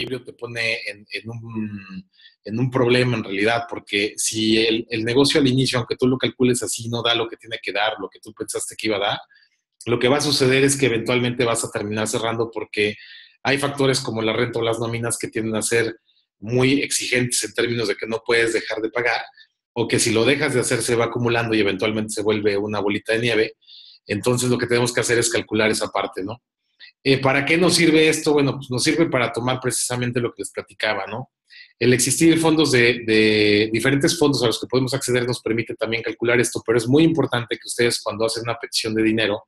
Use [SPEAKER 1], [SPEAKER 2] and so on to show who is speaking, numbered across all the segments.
[SPEAKER 1] desequilibrio te pone en un problema en realidad, porque si el negocio al inicio, aunque tú lo calcules así, no da lo que tiene que dar, lo que tú pensaste que iba a dar, lo que va a suceder es que eventualmente vas a terminar cerrando porque hay factores como la renta o las nóminas que tienden a ser muy exigentes en términos de que no puedes dejar de pagar, o que si lo dejas de hacer se va acumulando y eventualmente se vuelve una bolita de nieve. Entonces lo que tenemos que hacer es calcular esa parte, ¿no? ¿Para qué nos sirve esto? Bueno, pues nos sirve para tomar precisamente lo que les platicaba, ¿no? El existir fondos de diferentes fondos a los que podemos acceder nos permite también calcular esto, pero es muy importante que ustedes cuando hacen una petición de dinero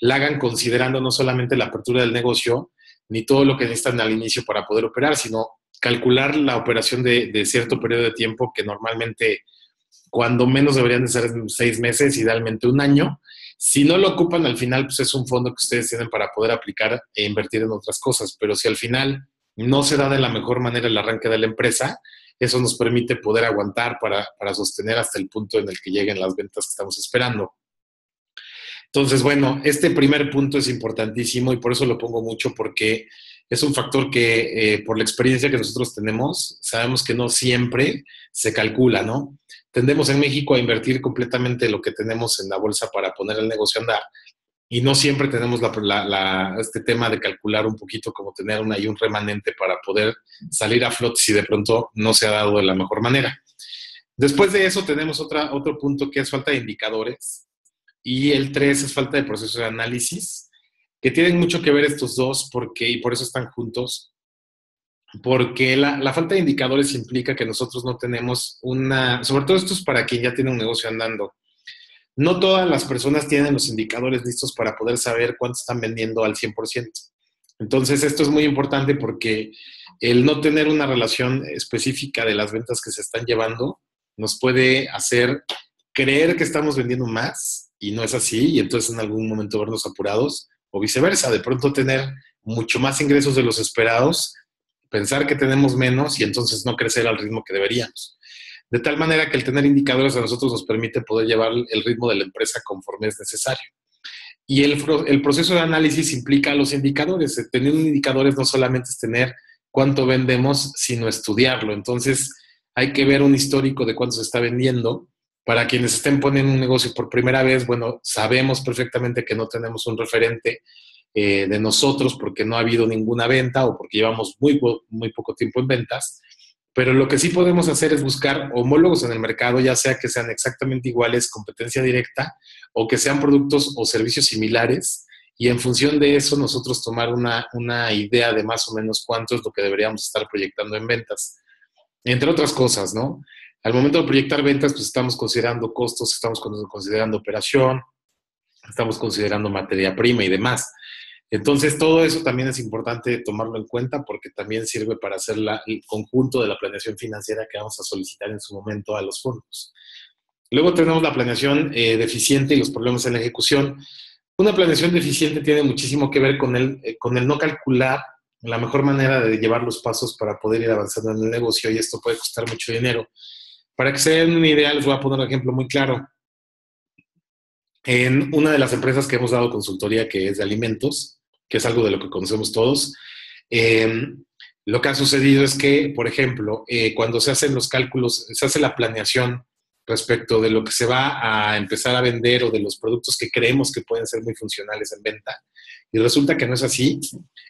[SPEAKER 1] la hagan considerando no solamente la apertura del negocio, ni todo lo que necesitan al inicio para poder operar, sino calcular la operación de cierto periodo de tiempo que normalmente, cuando menos deberían de ser 6 meses, idealmente un año. Si no lo ocupan al final, pues es un fondo que ustedes tienen para poder aplicar e invertir en otras cosas. Pero si al final no se da de la mejor manera el arranque de la empresa, eso nos permite poder aguantar para sostener hasta el punto en el que lleguen las ventas que estamos esperando. Entonces, bueno, este primer punto es importantísimo y por eso lo pongo mucho, porque es un factor que por la experiencia que nosotros tenemos, sabemos que no siempre se calcula, ¿no? Tendemos en México a invertir completamente lo que tenemos en la bolsa para poner el negocio a andar y no siempre tenemos este tema de calcular un poquito, como tener un remanente para poder salir a flote si de pronto no se ha dado de la mejor manera. Después de eso tenemos otro punto que es falta de indicadores. Y el 3 es falta de proceso de análisis, que tienen mucho que ver estos dos, y por eso están juntos, porque la falta de indicadores implica que nosotros no tenemos sobre todo esto es para quien ya tiene un negocio andando. No todas las personas tienen los indicadores listos para poder saber cuánto están vendiendo al 100%. Entonces, esto es muy importante porque el no tener una relación específica de las ventas que se están llevando nos puede hacer creer que estamos vendiendo más y no es así, y entonces en algún momento vernos apurados, o viceversa, de pronto tener mucho más ingresos de los esperados, pensar que tenemos menos y entonces no crecer al ritmo que deberíamos. De tal manera que el tener indicadores a nosotros nos permite poder llevar el ritmo de la empresa conforme es necesario. Y el proceso de análisis implica los indicadores. Tener indicadores no solamente es tener cuánto vendemos, sino estudiarlo. Entonces hay que ver un histórico de cuánto se está vendiendo. Para quienes estén poniendo un negocio por primera vez, bueno, sabemos perfectamente que no tenemos un referente de nosotros porque no ha habido ninguna venta o porque llevamos muy poco tiempo en ventas, pero lo que sí podemos hacer es buscar homólogos en el mercado, ya sea que sean exactamente iguales, competencia directa, o que sean productos o servicios similares, y en función de eso nosotros tomar una idea de más o menos cuánto es lo que deberíamos estar proyectando en ventas, entre otras cosas, ¿no? Al momento de proyectar ventas, pues estamos considerando costos, estamos considerando operación, estamos considerando materia prima y demás. Entonces, todo eso también es importante tomarlo en cuenta porque también sirve para hacer el conjunto de la planeación financiera que vamos a solicitar en su momento a los fondos. Luego tenemos la planeación deficiente y los problemas en la ejecución. Una planeación deficiente tiene muchísimo que ver con el no calcular la mejor manera de llevar los pasos para poder ir avanzando en el negocio, y esto puede costar mucho dinero. Para que se den una idea, les voy a poner un ejemplo muy claro. En una de las empresas que hemos dado consultoría, que es de alimentos, que es algo de lo que conocemos todos, lo que ha sucedido es que, por ejemplo, cuando se hacen los cálculos, se hace la planeación respecto de lo que se va a empezar a vender o de los productos que creemos que pueden ser muy funcionales en venta, y resulta que no es así,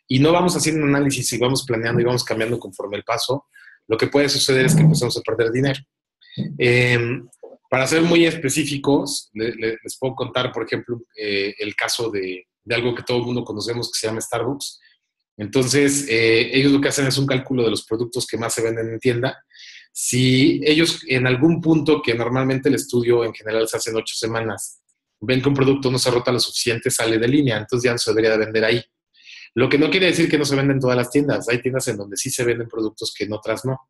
[SPEAKER 1] y no vamos haciendo un análisis y vamos planeando y vamos cambiando conforme el paso, lo que puede suceder es que empezamos a perder dinero. Para ser muy específicos, les puedo contar, por ejemplo, el caso de algo que todo el mundo conocemos que se llama Starbucks. Entonces, ellos lo que hacen es un cálculo de los productos que más se venden en tienda. Si ellos en algún punto, que normalmente el estudio en general se hace en 8 semanas, ven que un producto no se rota lo suficiente, sale de línea, entonces ya no se debería de vender ahí. Lo que no quiere decir que no se venden en todas las tiendas. Hay tiendas en donde sí se venden productos que en otras no.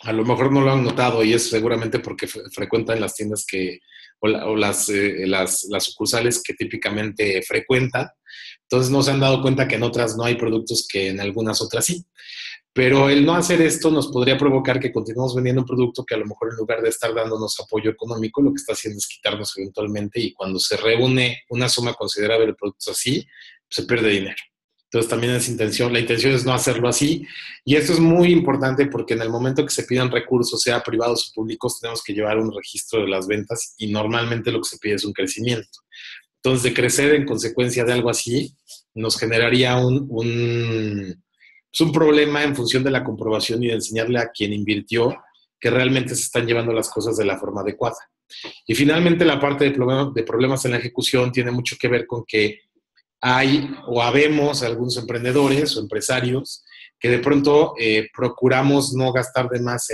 [SPEAKER 1] A lo mejor no lo han notado y es seguramente porque frecuentan las tiendas o las sucursales que típicamente frecuentan. Entonces no se han dado cuenta que en otras no hay productos que en algunas otras sí. Pero el no hacer esto nos podría provocar que continuemos vendiendo un producto que a lo mejor en lugar de estar dándonos apoyo económico, lo que está haciendo es quitarnos eventualmente, y cuando se reúne una suma considerable de productos así, se pierde dinero. Entonces también la intención es no hacerlo así. Y esto es muy importante porque en el momento que se pidan recursos, sea privados o públicos, tenemos que llevar un registro de las ventas y normalmente lo que se pide es un crecimiento. Entonces, de crecer en consecuencia de algo así, nos generaría pues un problema en función de la comprobación y de enseñarle a quien invirtió que realmente se están llevando las cosas de la forma adecuada. Y finalmente, la parte de problemas en la ejecución tiene mucho que ver con que hay o habemos algunos emprendedores o empresarios que de pronto procuramos no gastar de más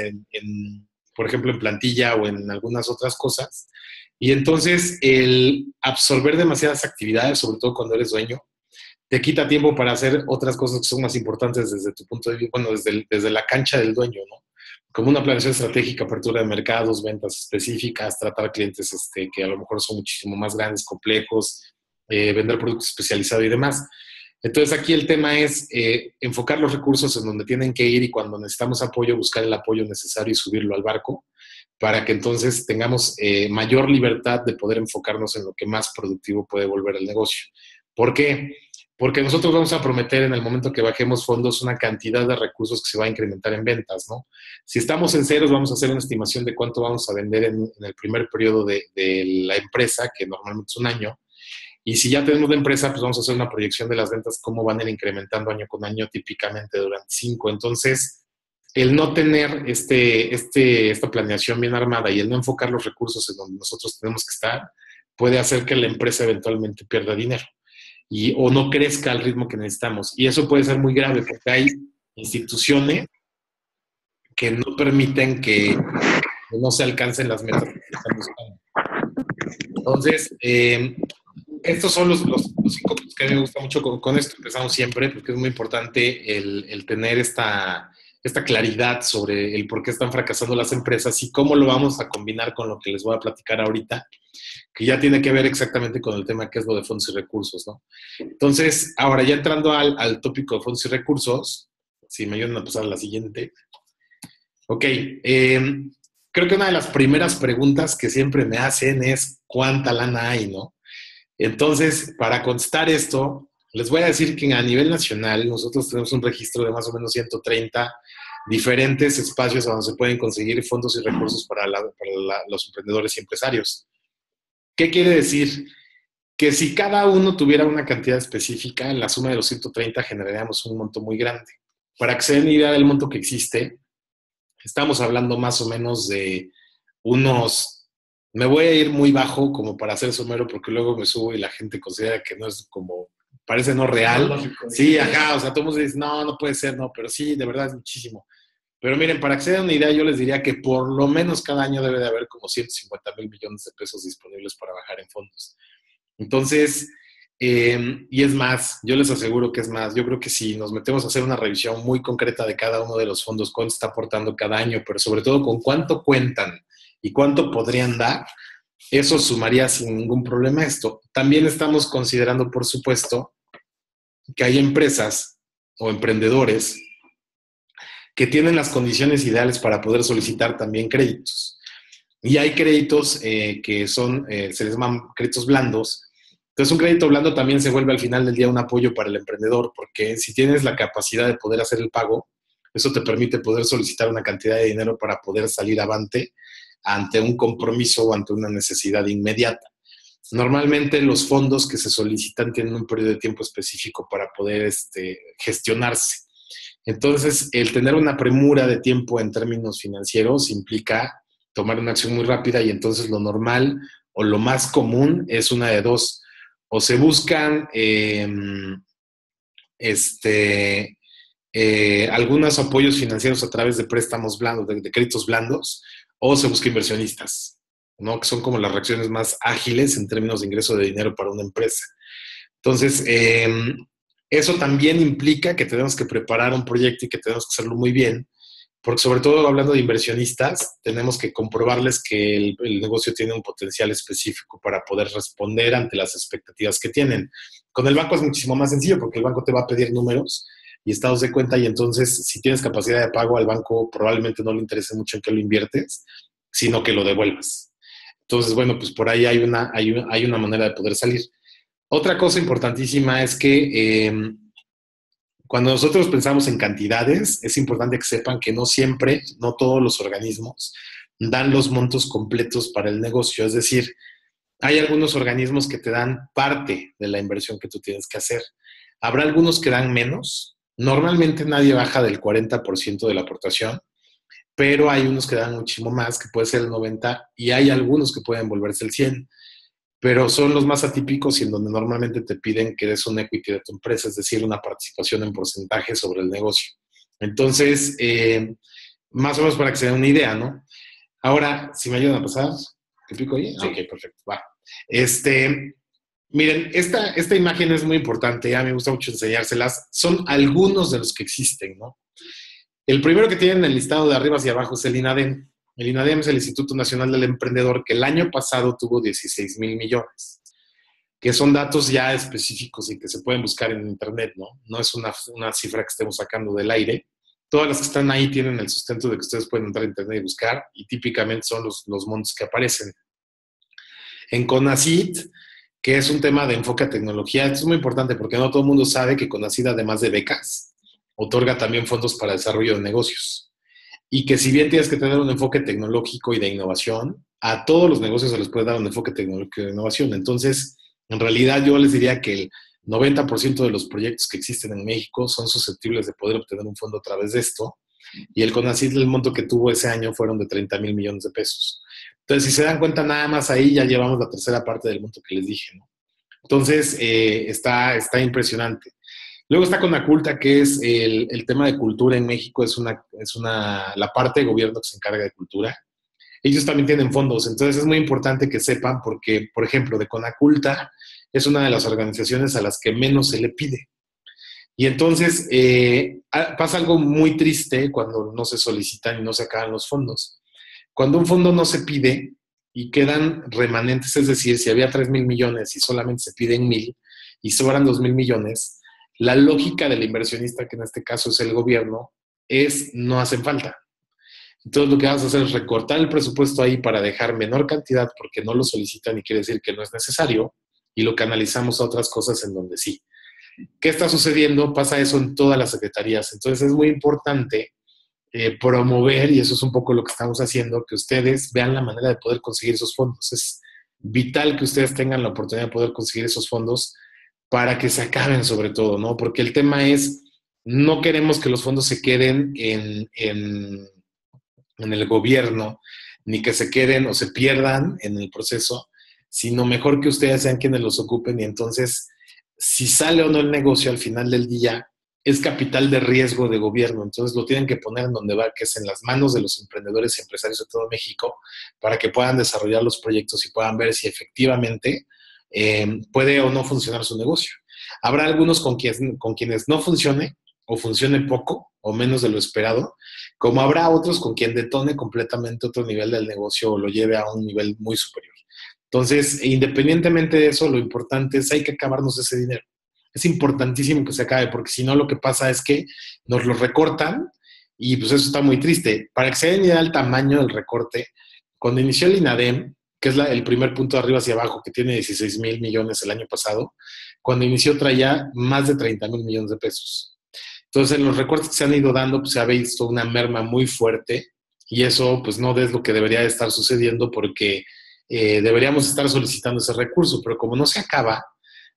[SPEAKER 1] por ejemplo, en plantilla o en algunas otras cosas. Y entonces el absorber demasiadas actividades, sobre todo cuando eres dueño, te quita tiempo para hacer otras cosas que son más importantes desde tu punto de vista, bueno, desde la cancha del dueño, ¿no? Como una planeación estratégica, apertura de mercados, ventas específicas, tratar clientes que a lo mejor son muchísimo más grandes, complejos, vender productos especializados y demás. Entonces aquí el tema es enfocar los recursos en donde tienen que ir y cuando necesitamos apoyo, buscar el apoyo necesario y subirlo al barco para que entonces tengamos mayor libertad de poder enfocarnos en lo que más productivo puede volver el negocio. ¿Por qué? Porque nosotros vamos a prometer en el momento que bajemos fondos una cantidad de recursos que se va a incrementar en ventas, ¿no? Si estamos en ceros, vamos a hacer una estimación de cuánto vamos a vender en el primer periodo de la empresa, que normalmente es un año. Y si ya tenemos la empresa, pues vamos a hacer una proyección de las ventas, cómo van a ir incrementando año con año, típicamente durante 5. Entonces, el no tener esta planeación bien armada y el no enfocar los recursos en donde nosotros tenemos que estar, puede hacer que la empresa eventualmente pierda dinero o no crezca al ritmo que necesitamos. Y eso puede ser muy grave porque hay instituciones que no permiten que no se alcancen las metas que están buscando. Entonces, estos son los 5 puntos que a mí me gusta mucho. Con esto empezamos siempre, porque es muy importante el tener esta claridad sobre el por qué están fracasando las empresas y cómo lo vamos a combinar con lo que les voy a platicar ahorita, que ya tiene que ver exactamente con el tema que es lo de fondos y recursos, ¿no? Entonces, ahora ya entrando al tópico de fondos y recursos, si me ayudan a pasar a la siguiente. Ok, creo que una de las primeras preguntas que siempre me hacen es ¿cuánta lana hay, no? Entonces, para contestar esto, les voy a decir que a nivel nacional nosotros tenemos un registro de más o menos 130 diferentes espacios donde se pueden conseguir fondos y recursos para los emprendedores y empresarios. ¿Qué quiere decir? Que si cada uno tuviera una cantidad específica, en la suma de los 130 generaríamos un monto muy grande. Para que se den una idea del monto que existe, estamos hablando más o menos de unos... Me voy a ir muy bajo como para hacer somero porque luego me subo y la gente considera que no es como... Parece no real. No, sí, ajá, o sea, todo el mundo dice, no, no puede ser, no, pero sí, de verdad es muchísimo. Pero miren, para que se den una idea, yo les diría que por lo menos cada año debe de haber como 150,000 millones de pesos disponibles para bajar en fondos. Entonces, y es más, yo les aseguro que es más. Yo creo que si nos metemos a hacer una revisión muy concreta de cada uno de los fondos, cuánto está aportando cada año, pero sobre todo con cuánto cuentan y cuánto podrían dar, eso sumaría sin ningún problema esto. También estamos considerando, por supuesto, que hay empresas o emprendedores que tienen las condiciones ideales para poder solicitar también créditos. Y hay créditos que se les llaman créditos blandos. Entonces, un crédito blando también se vuelve al final del día un apoyo para el emprendedor, porque si tienes la capacidad de poder hacer el pago, eso te permite poder solicitar una cantidad de dinero para poder salir avante ante un compromiso o ante una necesidad inmediata. Normalmente los fondos que se solicitan tienen un periodo de tiempo específico para poder gestionarse. Entonces, el tener una premura de tiempo en términos financieros implica tomar una acción muy rápida y entonces lo normal o lo más común es una de dos. O se buscan algunos apoyos financieros a través de préstamos blandos, de créditos blandos, o se busca inversionistas, ¿no? Que son como las reacciones más ágiles en términos de ingreso de dinero para una empresa. Entonces, eso también implica que tenemos que preparar un proyecto y que tenemos que hacerlo muy bien, porque sobre todo hablando de inversionistas, tenemos que comprobarles que el negocio tiene un potencial específico para poder responder ante las expectativas que tienen. Con el banco es muchísimo más sencillo porque el banco te va a pedir números y estados de cuenta y entonces si tienes capacidad de pago al banco probablemente no le interese mucho en qué lo inviertes, sino que lo devuelvas. Entonces, bueno, pues por ahí hay una manera de poder salir. Otra cosa importantísima es que Cuando nosotros pensamos en cantidades, es importante que sepan que no siempre, no todos los organismos dan los montos completos para el negocio. Es decir, hay algunos organismos que te dan parte de la inversión que tú tienes que hacer. Habrá algunos que dan menos. Normalmente nadie baja del 40% de la aportación, pero hay unos que dan muchísimo más, que puede ser el 90%, y hay algunos que pueden volverse el 100%, pero son los más atípicos y en donde normalmente te piden que des un equity de tu empresa, es decir, una participación en porcentaje sobre el negocio. Entonces, más o menos para que se den una idea, ¿no? Ahora, si me ayudan a pasar, ¿te pico ahí? Sí. Ok, perfecto, va. Miren, esta imagen es muy importante, a mí me gusta mucho enseñárselas. Son algunos de los que existen, ¿no? El primero que tienen en el listado de arriba hacia abajo es el INADEM. El INADEM es el Instituto Nacional del Emprendedor, que el año pasado tuvo 16,000 millones, que son datos ya específicos y que se pueden buscar en internet, ¿no? No es una cifra que estemos sacando del aire. Todas las que están ahí tienen el sustento de que ustedes pueden entrar a internet y buscar, y típicamente son los montos que aparecen. En CONACYT, que es un tema de enfoque a tecnología, esto es muy importante porque no todo el mundo sabe que CONACYT, además de becas, otorga también fondos para desarrollo de negocios. Y que si bien tienes que tener un enfoque tecnológico y de innovación, a todos los negocios se les puede dar un enfoque tecnológico y de innovación. Entonces, en realidad yo les diría que el 90% de los proyectos que existen en México son susceptibles de poder obtener un fondo a través de esto. Y el CONACYT, el monto que tuvo ese año fueron de 30,000 millones de pesos. Entonces, si se dan cuenta, nada más ahí ya llevamos la tercera parte del monto que les dije, ¿no? Entonces, está impresionante. Luego está Conaculta, que es el tema de cultura en México, la parte de gobierno que se encarga de cultura. Ellos también tienen fondos, entonces es muy importante que sepan porque, por ejemplo, de Conaculta es una de las organizaciones a las que menos se le pide. Y entonces pasa algo muy triste cuando no se solicitan y no se acaban los fondos. Cuando un fondo no se pide y quedan remanentes, es decir, si había 3,000 millones y solamente se piden 1,000 y sobran 2,000 millones, la lógica del inversionista, que en este caso es el gobierno, es no hacen falta. Entonces lo que vamos a hacer es recortar el presupuesto ahí para dejar menor cantidad porque no lo solicitan y quiere decir que no es necesario, y lo canalizamos a otras cosas en donde sí. ¿Qué está sucediendo? Pasa eso en todas las secretarías. Entonces es muy importante promover, y eso es un poco lo que estamos haciendo, que ustedes vean la manera de poder conseguir esos fondos. Es vital que ustedes tengan la oportunidad de poder conseguir esos fondos para que se acaben sobre todo, ¿no? Porque el tema es, no queremos que los fondos se queden en el gobierno, ni que se queden o se pierdan en el proceso, sino mejor que ustedes sean quienes los ocupen, y entonces, si sale o no el negocio al final del día, es capital de riesgo de gobierno, entonces lo tienen que poner en donde va, que es en las manos de los emprendedores y empresarios de todo México, para que puedan desarrollar los proyectos y puedan ver si efectivamente puede o no funcionar su negocio. Habrá algunos con quienes no funcione, o funcione poco o menos de lo esperado, como habrá otros con quien detone completamente otro nivel del negocio o lo lleve a un nivel muy superior. Entonces, independientemente de eso, lo importante es hay que acabarnos ese dinero. Es importantísimo que se acabe, porque si no lo que pasa es que nos lo recortan y pues eso está muy triste. Para que se den idea del tamaño del recorte, cuando inició el INADEM, que es el primer punto de arriba hacia abajo, que tiene 16,000 millones el año pasado, cuando inició traía más de 30,000 millones de pesos. Entonces, en los recortes que se han ido dando, pues se ha visto una merma muy fuerte, y eso pues no es lo que debería de estar sucediendo, porque deberíamos estar solicitando ese recurso, pero como no se acaba,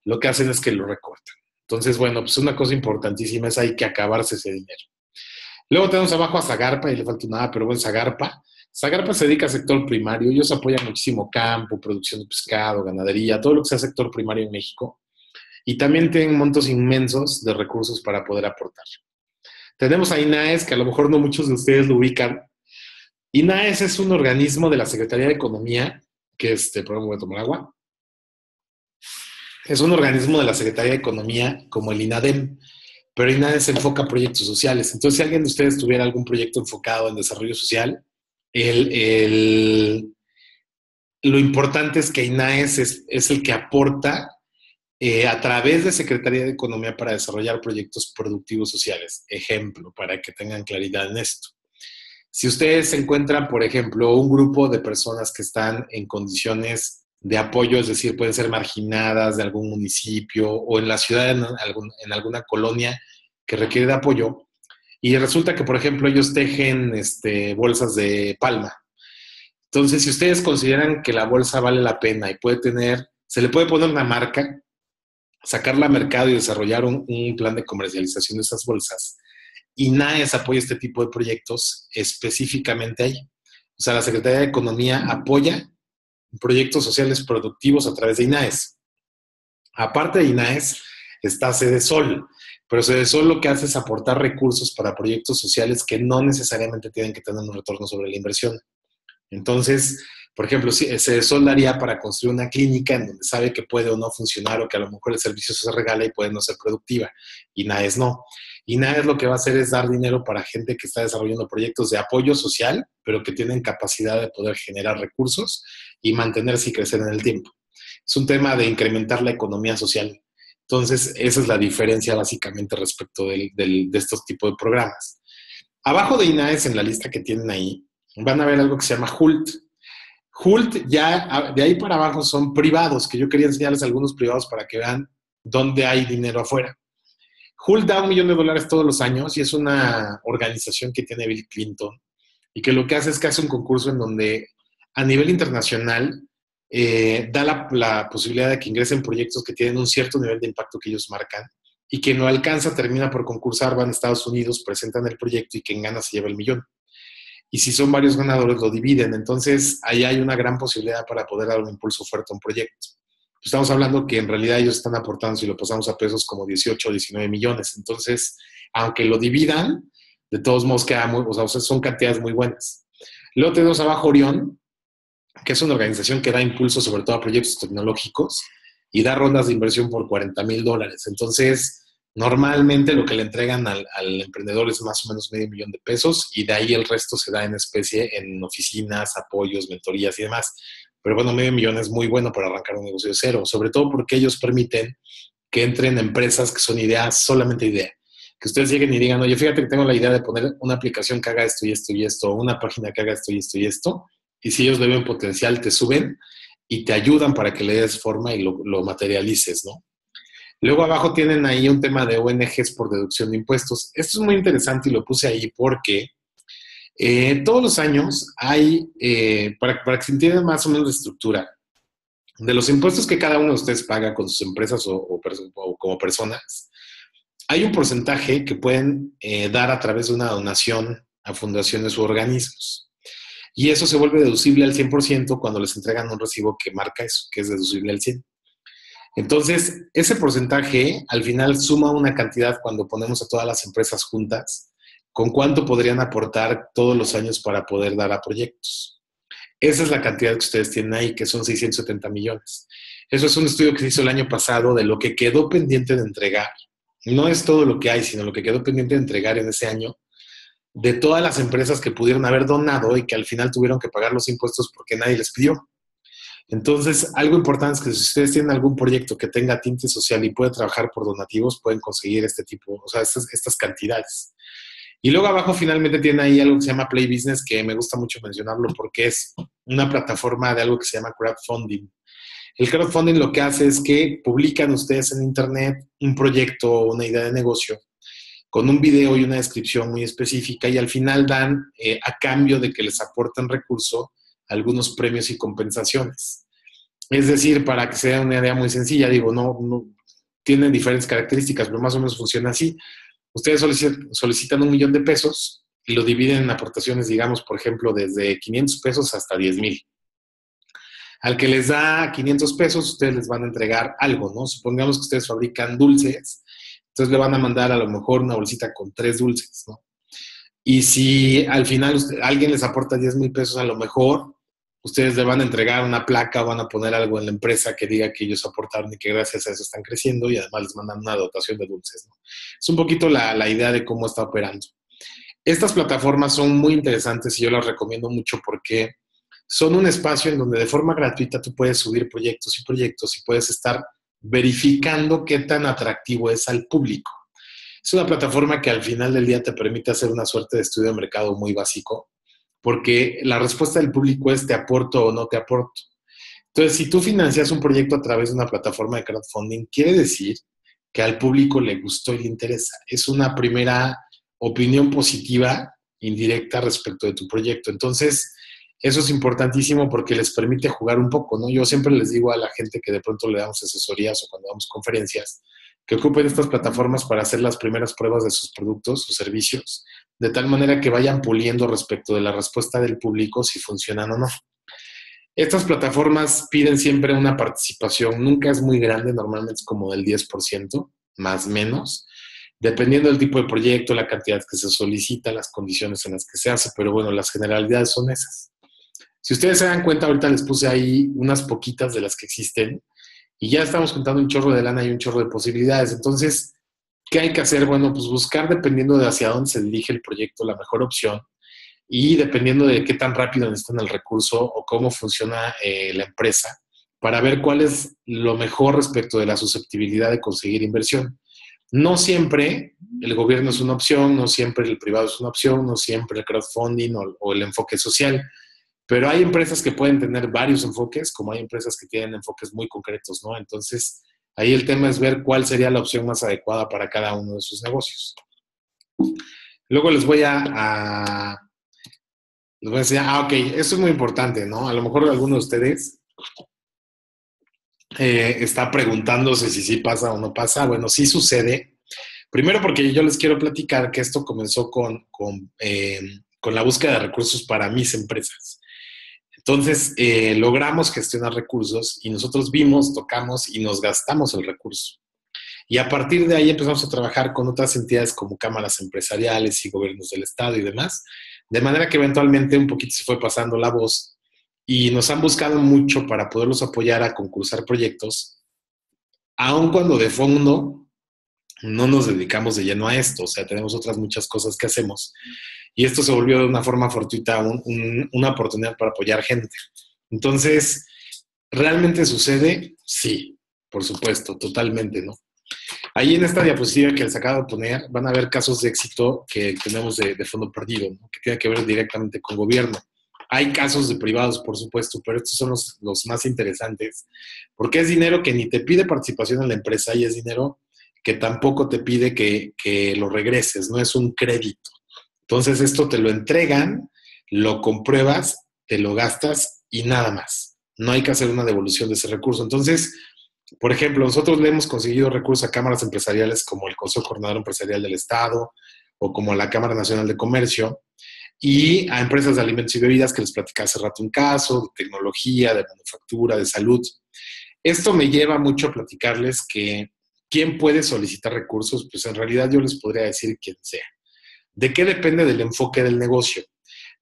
[SPEAKER 1] lo que hacen es que lo recortan. Entonces, bueno, pues una cosa importantísima es hay que acabarse ese dinero. Luego tenemos abajo a Zagarpa, y le falta nada, pero bueno, Zagarpa se dedica al sector primario. Ellos apoyan muchísimo campo, producción de pescado, ganadería, todo lo que sea sector primario en México. Y también tienen montos inmensos de recursos para poder aportar. Tenemos a INAES, que a lo mejor no muchos de ustedes lo ubican. INAES es un organismo de la Secretaría de Economía, que perdón, voy a tomar agua. Es un organismo de la Secretaría de Economía como el INADEM, pero INAES se enfoca a proyectos sociales. Entonces, si alguien de ustedes tuviera algún proyecto enfocado en desarrollo social, lo importante es que INAES es el que aporta a través de Secretaría de Economía para desarrollar proyectos productivos sociales. Ejemplo, para que tengan claridad en esto. Si ustedes se encuentran, por ejemplo, un grupo de personas que están en condiciones de apoyo, es decir, pueden ser marginadas de algún municipio o en la ciudad, en alguna colonia que requiere de apoyo. Y resulta que, por ejemplo, ellos tejen bolsas de palma. Entonces, si ustedes consideran que la bolsa vale la pena y se le puede poner una marca, sacarla al mercado y desarrollar un plan de comercialización de esas bolsas. INAES apoya este tipo de proyectos específicamente ahí. O sea, la Secretaría de Economía apoya proyectos sociales productivos a través de INAES. Aparte de INAES, está Sedesol, pero Sedesol lo que hace es aportar recursos para proyectos sociales que no necesariamente tienen que tener un retorno sobre la inversión. Entonces, por ejemplo, si Sedesol daría para construir una clínica en donde sabe que puede o no funcionar o que a lo mejor el servicio se regala y puede no ser productiva. INAES no. INAES lo que va a hacer es dar dinero para gente que está desarrollando proyectos de apoyo social, pero que tienen capacidad de poder generar recursos y mantenerse y crecer en el tiempo. Es un tema de incrementar la economía social. Entonces, esa es la diferencia básicamente respecto de estos tipos de programas. Abajo de INAES, en la lista que tienen ahí, van a ver algo que se llama HULT. HULT ya de ahí para abajo son privados, que yo quería enseñarles algunos privados para que vean dónde hay dinero afuera. HULT da $1 millón todos los años y es una organización que tiene Bill Clinton y que lo que hace es que hace un concurso en donde a nivel internacional da la posibilidad de que ingresen proyectos que tienen un cierto nivel de impacto que ellos marcan y quien lo alcanza termina por concursar, van a Estados Unidos, presentan el proyecto y quien gana se lleva el millón. Y si son varios ganadores, lo dividen. Entonces, ahí hay una gran posibilidad para poder dar un impulso fuerte a un proyecto. Estamos hablando que en realidad ellos están aportando, si lo pasamos a pesos, como 18 o 19 millones. Entonces, aunque lo dividan, de todos modos queda muy, o sea, son cantidades muy buenas. Luego tenemos abajo Orión, que es una organización que da impulso sobre todo a proyectos tecnológicos y da rondas de inversión por $40,000. Entonces, normalmente lo que le entregan al emprendedor es más o menos $500,000 y de ahí el resto se da en especie en oficinas, apoyos, mentorías y demás. Pero bueno, $500,000 es muy bueno para arrancar un negocio de cero, sobre todo porque ellos permiten que entren empresas que son ideas, solamente idea. Que ustedes lleguen y digan, oye, fíjate que tengo la idea de poner una aplicación que haga esto y esto y esto, o una página que haga esto y esto y esto, y si ellos le ven potencial, te suben y te ayudan para que le des forma y lo materialices, ¿no? Luego abajo tienen ahí un tema de ONGs por deducción de impuestos. Esto es muy interesante y lo puse ahí porque todos los años hay, para que se entienda más o menos la estructura, de los impuestos que cada uno de ustedes paga con sus empresas o como personas, hay un porcentaje que pueden dar a través de una donación a fundaciones u organismos. Y eso se vuelve deducible al 100% cuando les entregan un recibo que marca eso, que es deducible al 100%. Entonces, ese porcentaje al final suma una cantidad cuando ponemos a todas las empresas juntas, con cuánto podrían aportar todos los años para poder dar a proyectos. Esa es la cantidad que ustedes tienen ahí, que son 670 millones. Eso es un estudio que se hizo el año pasado de lo que quedó pendiente de entregar. No es todo lo que hay, sino lo que quedó pendiente de entregar en ese año, de todas las empresas que pudieron haber donado y que al final tuvieron que pagar los impuestos porque nadie les pidió. Entonces, algo importante es que si ustedes tienen algún proyecto que tenga tinte social y puede trabajar por donativos, pueden conseguir este tipo, o sea, estas cantidades. Y luego abajo finalmente tienen ahí algo que se llama Play Business, que me gusta mucho mencionarlo porque es una plataforma de algo que se llama crowdfunding. El crowdfunding lo que hace es que publican ustedes en internet un proyecto o una idea de negocio con un video y una descripción muy específica y al final dan, a cambio de que les aporten recurso, algunos premios y compensaciones. Es decir, para que sea una idea muy sencilla, digo, no tienen diferentes características, pero más o menos funciona así. Ustedes solicitan $1 millón y lo dividen en aportaciones, digamos, por ejemplo, desde $500 hasta $10,000. Al que les da $500, ustedes les van a entregar algo, ¿no? Supongamos que ustedes fabrican dulces, entonces le van a mandar a lo mejor una bolsita con 3 dulces, ¿no? Y si al final alguien les aporta $10,000, a lo mejor ustedes le van a entregar una placa o van a poner algo en la empresa que diga que ellos aportaron y que gracias a eso están creciendo y además les mandan una dotación de dulces, ¿no? Es un poquito la idea de cómo está operando. Estas plataformas son muy interesantes y yo las recomiendo mucho porque son un espacio en donde de forma gratuita tú puedes subir proyectos y puedes estar verificando qué tan atractivo es al público. Es una plataforma que al final del día te permite hacer una suerte de estudio de mercado muy básico, porque la respuesta del público es ¿te aporto o no te aporto? Entonces, si tú financias un proyecto a través de una plataforma de crowdfunding, quiere decir que al público le gustó y le interesa. Es una primera opinión positiva, indirecta respecto de tu proyecto. Entonces, eso es importantísimo porque les permite jugar un poco, ¿no? Yo siempre les digo a la gente que de pronto le damos asesorías o cuando damos conferencias, que ocupen estas plataformas para hacer las primeras pruebas de sus productos o servicios, de tal manera que vayan puliendo respecto de la respuesta del público si funcionan o no. Estas plataformas piden siempre una participación, nunca es muy grande, normalmente es como del 10%, más o menos, dependiendo del tipo de proyecto, la cantidad que se solicita, las condiciones en las que se hace, pero bueno, las generalidades son esas. Si ustedes se dan cuenta, ahorita les puse ahí unas poquitas de las que existen y ya estamos contando un chorro de lana y un chorro de posibilidades. Entonces, ¿qué hay que hacer? Bueno, pues buscar dependiendo de hacia dónde se dirige el proyecto la mejor opción y dependiendo de qué tan rápido necesitan el recurso o cómo funciona la empresa para ver cuál es lo mejor respecto de la susceptibilidad de conseguir inversión. No siempre el gobierno es una opción, no siempre el privado es una opción, no siempre el crowdfunding o el enfoque social, pero hay empresas que pueden tener varios enfoques, como hay empresas que tienen enfoques muy concretos, ¿no? Entonces, ahí el tema es ver cuál sería la opción más adecuada para cada uno de sus negocios. Luego les voy a decir, ok, eso es muy importante, ¿no? A lo mejor alguno de ustedes está preguntándose si sí pasa o no pasa. Bueno, sí sucede. Primero porque yo les quiero platicar que esto comenzó con la búsqueda de recursos para mis empresas. Entonces, logramos gestionar recursos y nosotros vimos, tocamos y nos gastamos el recurso. Y a partir de ahí empezamos a trabajar con otras entidades como cámaras empresariales y gobiernos del Estado y demás, de manera que eventualmente un poquito se fue pasando la voz y nos han buscado mucho para poderlos apoyar a concursar proyectos, aun cuando de fondo no nos dedicamos de lleno a esto, o sea, tenemos otras muchas cosas que hacemos. Y esto se volvió de una forma fortuita una oportunidad para apoyar gente. Entonces, ¿realmente sucede? Sí, por supuesto, totalmente, ¿no? Ahí en esta diapositiva que les acabo de poner van a ver casos de éxito que tenemos de fondo perdido, ¿no? Que tiene que ver directamente con gobierno. Hay casos de privados, por supuesto, pero estos son los más interesantes, porque es dinero que ni te pide participación en la empresa y es dinero que tampoco te pide que lo regreses, no es un crédito. Entonces esto te lo entregan, lo compruebas, te lo gastas y nada más. No hay que hacer una devolución de ese recurso. Entonces, por ejemplo, nosotros le hemos conseguido recursos a cámaras empresariales como el Consejo Coordinador Empresarial del Estado o como la Cámara Nacional de Comercio y a empresas de alimentos y bebidas que les platicaba hace rato un caso, de tecnología, de manufactura, de salud. Esto me lleva mucho a platicarles que ¿quién puede solicitar recursos? Pues en realidad yo les podría decir quien sea. ¿De qué depende del enfoque del negocio?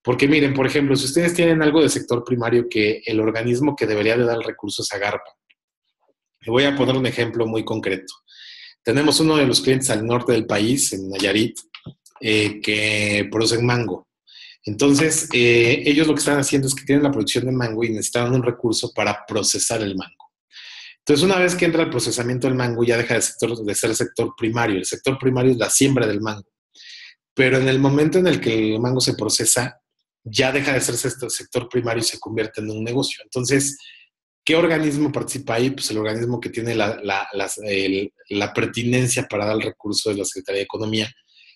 [SPEAKER 1] Porque miren, por ejemplo, si ustedes tienen algo de sector primario que el organismo que debería de dar recursos es Agarpa. Le voy a poner un ejemplo muy concreto. Tenemos uno de los clientes al norte del país, en Nayarit, que producen mango. Entonces, ellos lo que están haciendo es que tienen la producción de mango y necesitan un recurso para procesar el mango. Entonces, una vez que entra el procesamiento del mango, ya deja de ser sector primario. El sector primario es la siembra del mango. Pero en el momento en el que el mango se procesa, ya deja de ser sector primario y se convierte en un negocio. Entonces, ¿qué organismo participa ahí? Pues el organismo que tiene la pertinencia para dar el recurso de la Secretaría de Economía,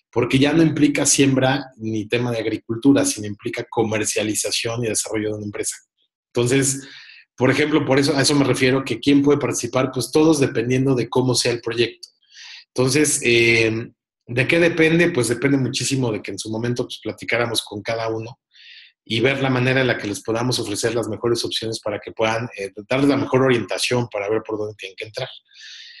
[SPEAKER 1] porque ya no implica siembra ni tema de agricultura, sino implica comercialización y desarrollo de una empresa. Entonces, por ejemplo, por eso a eso me refiero que quién puede participar, pues todos dependiendo de cómo sea el proyecto. Entonces, ¿de qué depende? Pues depende muchísimo de que en su momento pues, platicáramos con cada uno y ver la manera en la que les podamos ofrecer las mejores opciones para que puedan darles la mejor orientación para ver por dónde tienen que entrar.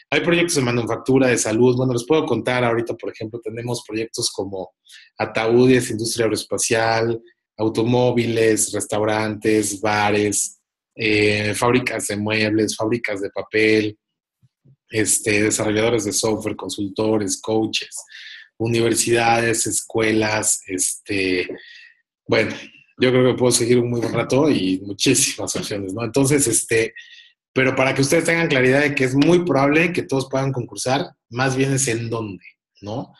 [SPEAKER 1] Hay proyectos de manufactura, de salud. Bueno, les puedo contar ahorita, por ejemplo, tenemos proyectos como ataúdes, industria aeroespacial, automóviles, restaurantes, bares, fábricas de muebles, fábricas de papel, desarrolladores de software, consultores, coaches, universidades, escuelas, bueno, yo creo que puedo seguir un muy buen rato y muchísimas opciones, ¿no? Entonces, pero para que ustedes tengan claridad de que es muy probable que todos puedan concursar, más bien es en dónde, ¿no?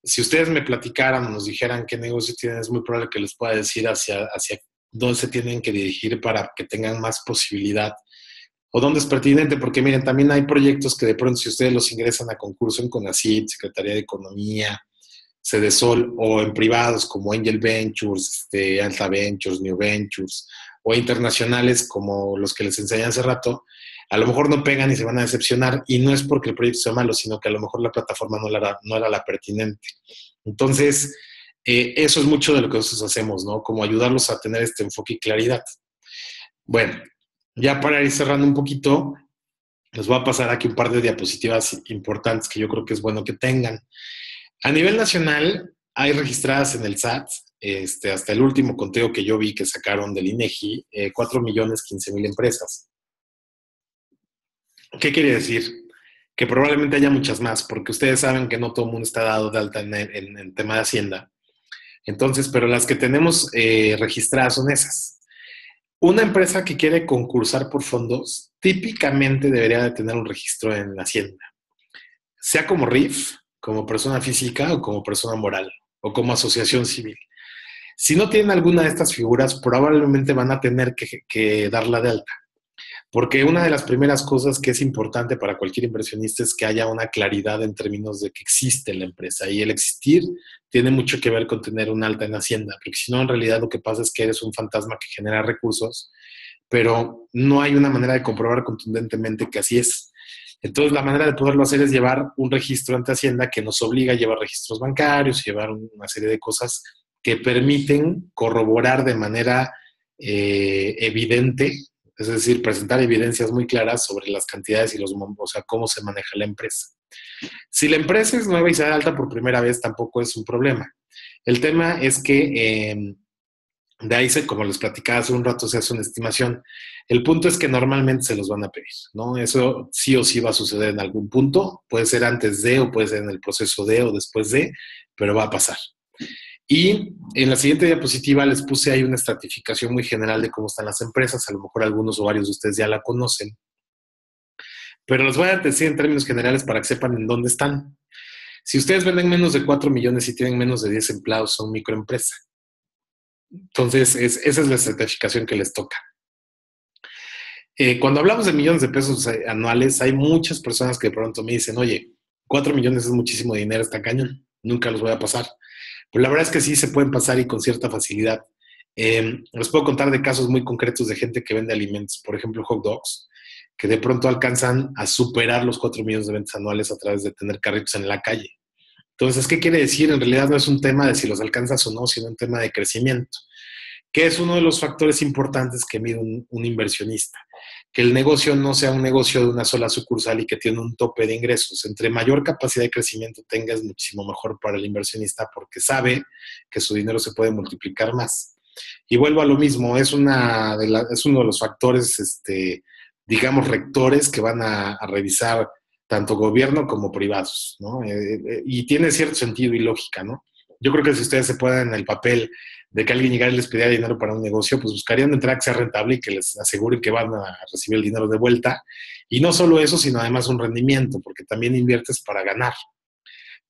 [SPEAKER 1] Si ustedes me platicaran o nos dijeran qué negocio tienen, es muy probable que les pueda decir hacia dónde se tienen que dirigir para que tengan más posibilidad o dónde es pertinente, porque miren, también hay proyectos que de pronto si ustedes los ingresan a concurso en CONACYT, Secretaría de Economía, Cedesol, o en privados como Angel Ventures, Alta Ventures, New Ventures, o internacionales como los que les enseñé hace rato, a lo mejor no pegan y se van a decepcionar, y no es porque el proyecto sea malo, sino que a lo mejor la plataforma no era la pertinente. Entonces, eso es mucho de lo que nosotros hacemos, ¿no? Como ayudarlos a tener este enfoque y claridad. Bueno, ya para ir cerrando un poquito, les voy a pasar aquí un par de diapositivas importantes que yo creo que es bueno que tengan. A nivel nacional, hay registradas en el SAT, hasta el último conteo que yo vi que sacaron del INEGI, 4.015.000 empresas. ¿Qué quiere decir? Que probablemente haya muchas más, porque ustedes saben que no todo el mundo está dado de alta en tema de Hacienda. Entonces, pero las que tenemos registradas son esas. Una empresa que quiere concursar por fondos típicamente debería de tener un registro en Hacienda, sea como RIF, como persona física o como persona moral o como asociación civil. Si no tienen alguna de estas figuras, probablemente van a tener que darla de alta. Porque una de las primeras cosas que es importante para cualquier inversionista es que haya una claridad en términos de que existe la empresa. Y el existir tiene mucho que ver con tener un alta en Hacienda, porque si no, en realidad lo que pasa es que eres un fantasma que genera recursos, pero no hay una manera de comprobar contundentemente que así es. Entonces, la manera de poderlo hacer es llevar un registro ante Hacienda que nos obliga a llevar registros bancarios, llevar una serie de cosas que permiten corroborar de manera evidente, es decir, presentar evidencias muy claras sobre las cantidades y o sea, cómo se maneja la empresa. Si la empresa es nueva y se da alta por primera vez, tampoco es un problema. El tema es que de ahí, como les platicaba hace un rato, se hace una estimación. El punto es que normalmente se los van a pedir, ¿no? Eso sí o sí va a suceder en algún punto. Puede ser antes de, o puede ser en el proceso de, o después de, pero va a pasar. Y en la siguiente diapositiva les puse ahí una estratificación muy general de cómo están las empresas. A lo mejor algunos o varios de ustedes ya la conocen. Pero les voy a decir en términos generales para que sepan en dónde están. Si ustedes venden menos de 4 millones y tienen menos de 10 empleados, son microempresa. Entonces, esa es la estratificación que les toca. Cuando hablamos de millones de pesos anuales, hay muchas personas que de pronto me dicen, oye, 4 millones es muchísimo dinero, está cañón, nunca los voy a pasar. Pero la verdad es que sí se pueden pasar y con cierta facilidad. Les puedo contar de casos muy concretos de gente que vende alimentos, por ejemplo, hot dogs, que de pronto alcanzan a superar los 4 millones de ventas anuales a través de tener carritos en la calle. Entonces, ¿qué quiere decir? En realidad no es un tema de si los alcanzas o no, sino un tema de crecimiento, que es uno de los factores importantes que mide un inversionista. Que el negocio no sea un negocio de una sola sucursal y que tiene un tope de ingresos. Entre mayor capacidad de crecimiento tenga, es muchísimo mejor para el inversionista porque sabe que su dinero se puede multiplicar más. Y vuelvo a lo mismo, es uno de los factores, digamos, rectores que van a revisar tanto gobierno como privados, ¿no? Y tiene cierto sentido y lógica, ¿no? Yo creo que si ustedes se ponen en el papel de que alguien llegara y les pidiera dinero para un negocio, pues buscarían entrar que sea rentable y que les aseguren que van a recibir el dinero de vuelta. Y no solo eso, sino además un rendimiento, porque también inviertes para ganar.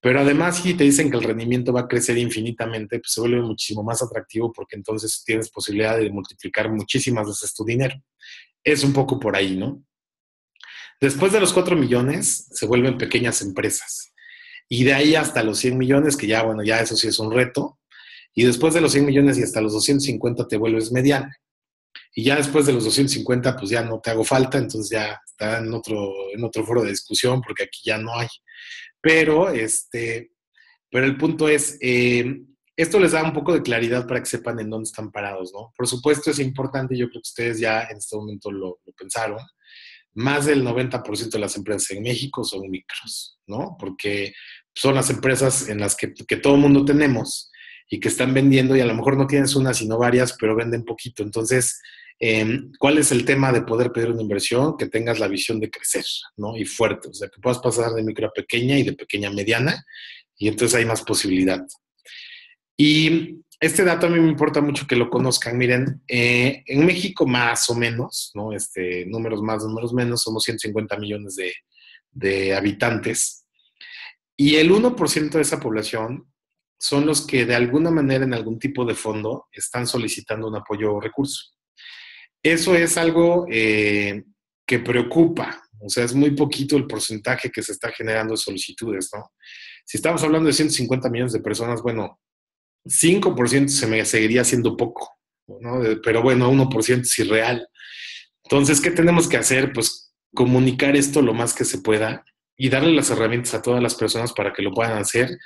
[SPEAKER 1] Pero además, si te dicen que el rendimiento va a crecer infinitamente, pues se vuelve muchísimo más atractivo porque entonces tienes posibilidad de multiplicar muchísimas veces tu dinero. Es un poco por ahí, ¿no? Después de los 4 millones, se vuelven pequeñas empresas. Y de ahí hasta los 100 millones, que ya, bueno, ya eso sí es un reto. Y después de los 100 millones y hasta los 250 te vuelves mediana. Y ya después de los 250, pues ya no te hago falta, entonces ya está en otro foro de discusión, porque aquí ya no hay. Pero, pero el punto es, esto les da un poco de claridad para que sepan en dónde están parados, ¿no? Por supuesto es importante, yo creo que ustedes ya en este momento lo pensaron, más del 90% de las empresas en México son micros, ¿no? Porque son las empresas en las que todo el mundo tenemos y que están vendiendo y a lo mejor no tienes una sino varias, pero venden poquito. Entonces, ¿cuál es el tema de poder pedir una inversión? Que tengas la visión de crecer, ¿no? Y fuerte, o sea, que puedas pasar de micro a pequeña y de pequeña a mediana y entonces hay más posibilidad. Y este dato a mí me importa mucho que lo conozcan. Miren, en México más o menos, ¿no? Números más, números menos, somos 150 millones de habitantes. Y el 1% de esa población son los que de alguna manera en algún tipo de fondo están solicitando un apoyo o recurso. Eso es algo que preocupa. O sea, es muy poquito el porcentaje que se está generando de solicitudes, ¿no? Si estamos hablando de 150 millones de personas, bueno, 5% se me seguiría siendo poco, ¿no? Pero bueno, 1% es irreal. Entonces, ¿qué tenemos que hacer? Pues comunicar esto lo más que se pueda y darle las herramientas a todas las personas para que lo puedan hacer